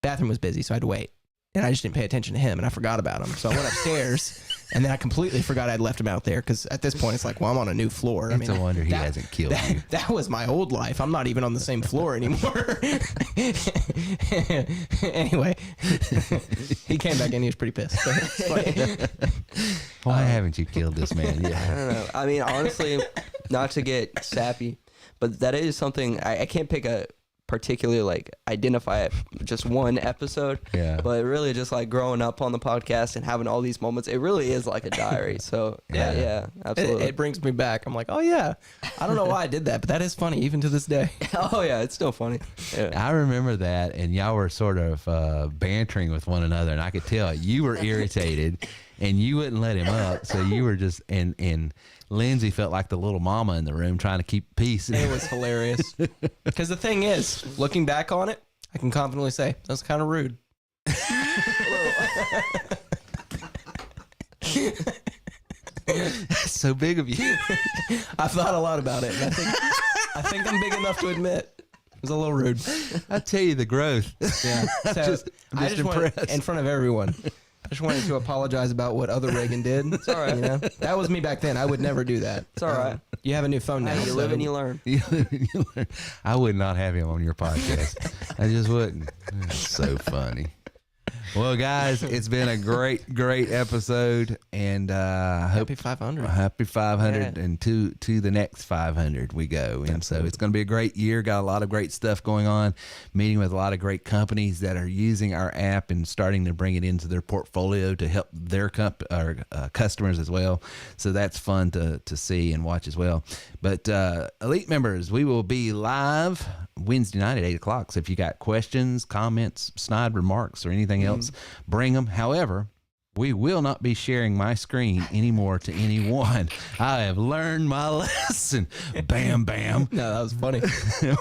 Bathroom was busy, so I had to wait. And I just didn't pay attention to him, and I forgot about him. So I went upstairs, and then I completely forgot I'd left him out there, because at this point, it's like, well, I'm on a new floor. It's a wonder he hasn't killed you. That was my old life. I'm not even on the same floor anymore. Anyway, he came back in. He was pretty pissed. So it's funny. Why haven't you killed this man yet? I don't know. I mean, honestly, not to get sappy, but that is something I can't pick a particularly like identify it just one episode, but really just like growing up on the podcast and having all these moments, it really is like a diary. So yeah, absolutely. It brings me back. I'm like, oh yeah, I don't know why I did that, but that is funny even to this day. Oh yeah, it's still funny. I remember that, and y'all were sort of bantering with one another, and I could tell you were irritated and you wouldn't let him up, so you were just and Lindsay felt like the little mama in the room trying to keep peace. It was hilarious. Because the thing is, looking back on it, I can confidently say that was kind of rude. That's so big of you. I've thought a lot about it. And I think I'm big enough to admit it was a little rude. I tell you the growth. Yeah. So I'm just wanted, impressed. in front of everyone, I just wanted to apologize about what other Reagan did. It's all right. You know? That was me back then. I would never do that. It's all right. You have a new phone now. You live and you learn. You live and you learn. I would not have him on your podcast. I just wouldn't. It's so funny. Well, guys, it's been a great episode, and happy 500. Happy 500, and to the next 500 we go. And so it's going to be a great year. Got a lot of great stuff going on. Meeting with a lot of great companies that are using our app and starting to bring it into their portfolio to help their customers as well. So that's fun to see and watch as well. But Elite members, we will be live Wednesday night at 8 o'clock. So if you got questions, comments, snide remarks, or anything else, bring them. However, we will not be sharing my screen anymore to anyone. I have learned my lesson. Bam, bam. No, that was funny.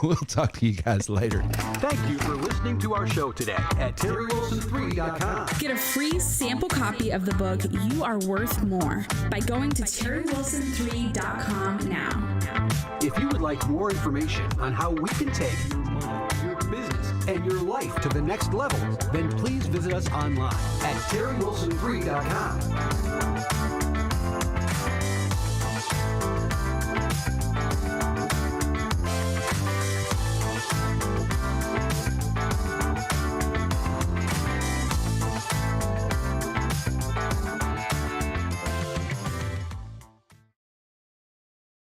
We'll talk to you guys later. Thank you for listening to our show today at TerryWilson3.com. Get a free sample copy of the book You Are Worth More by going to TerryWilson3.com now. If you would like more information on how we can take your money, your business, and your life to the next level, then please visit us online at TerryWilson3.com.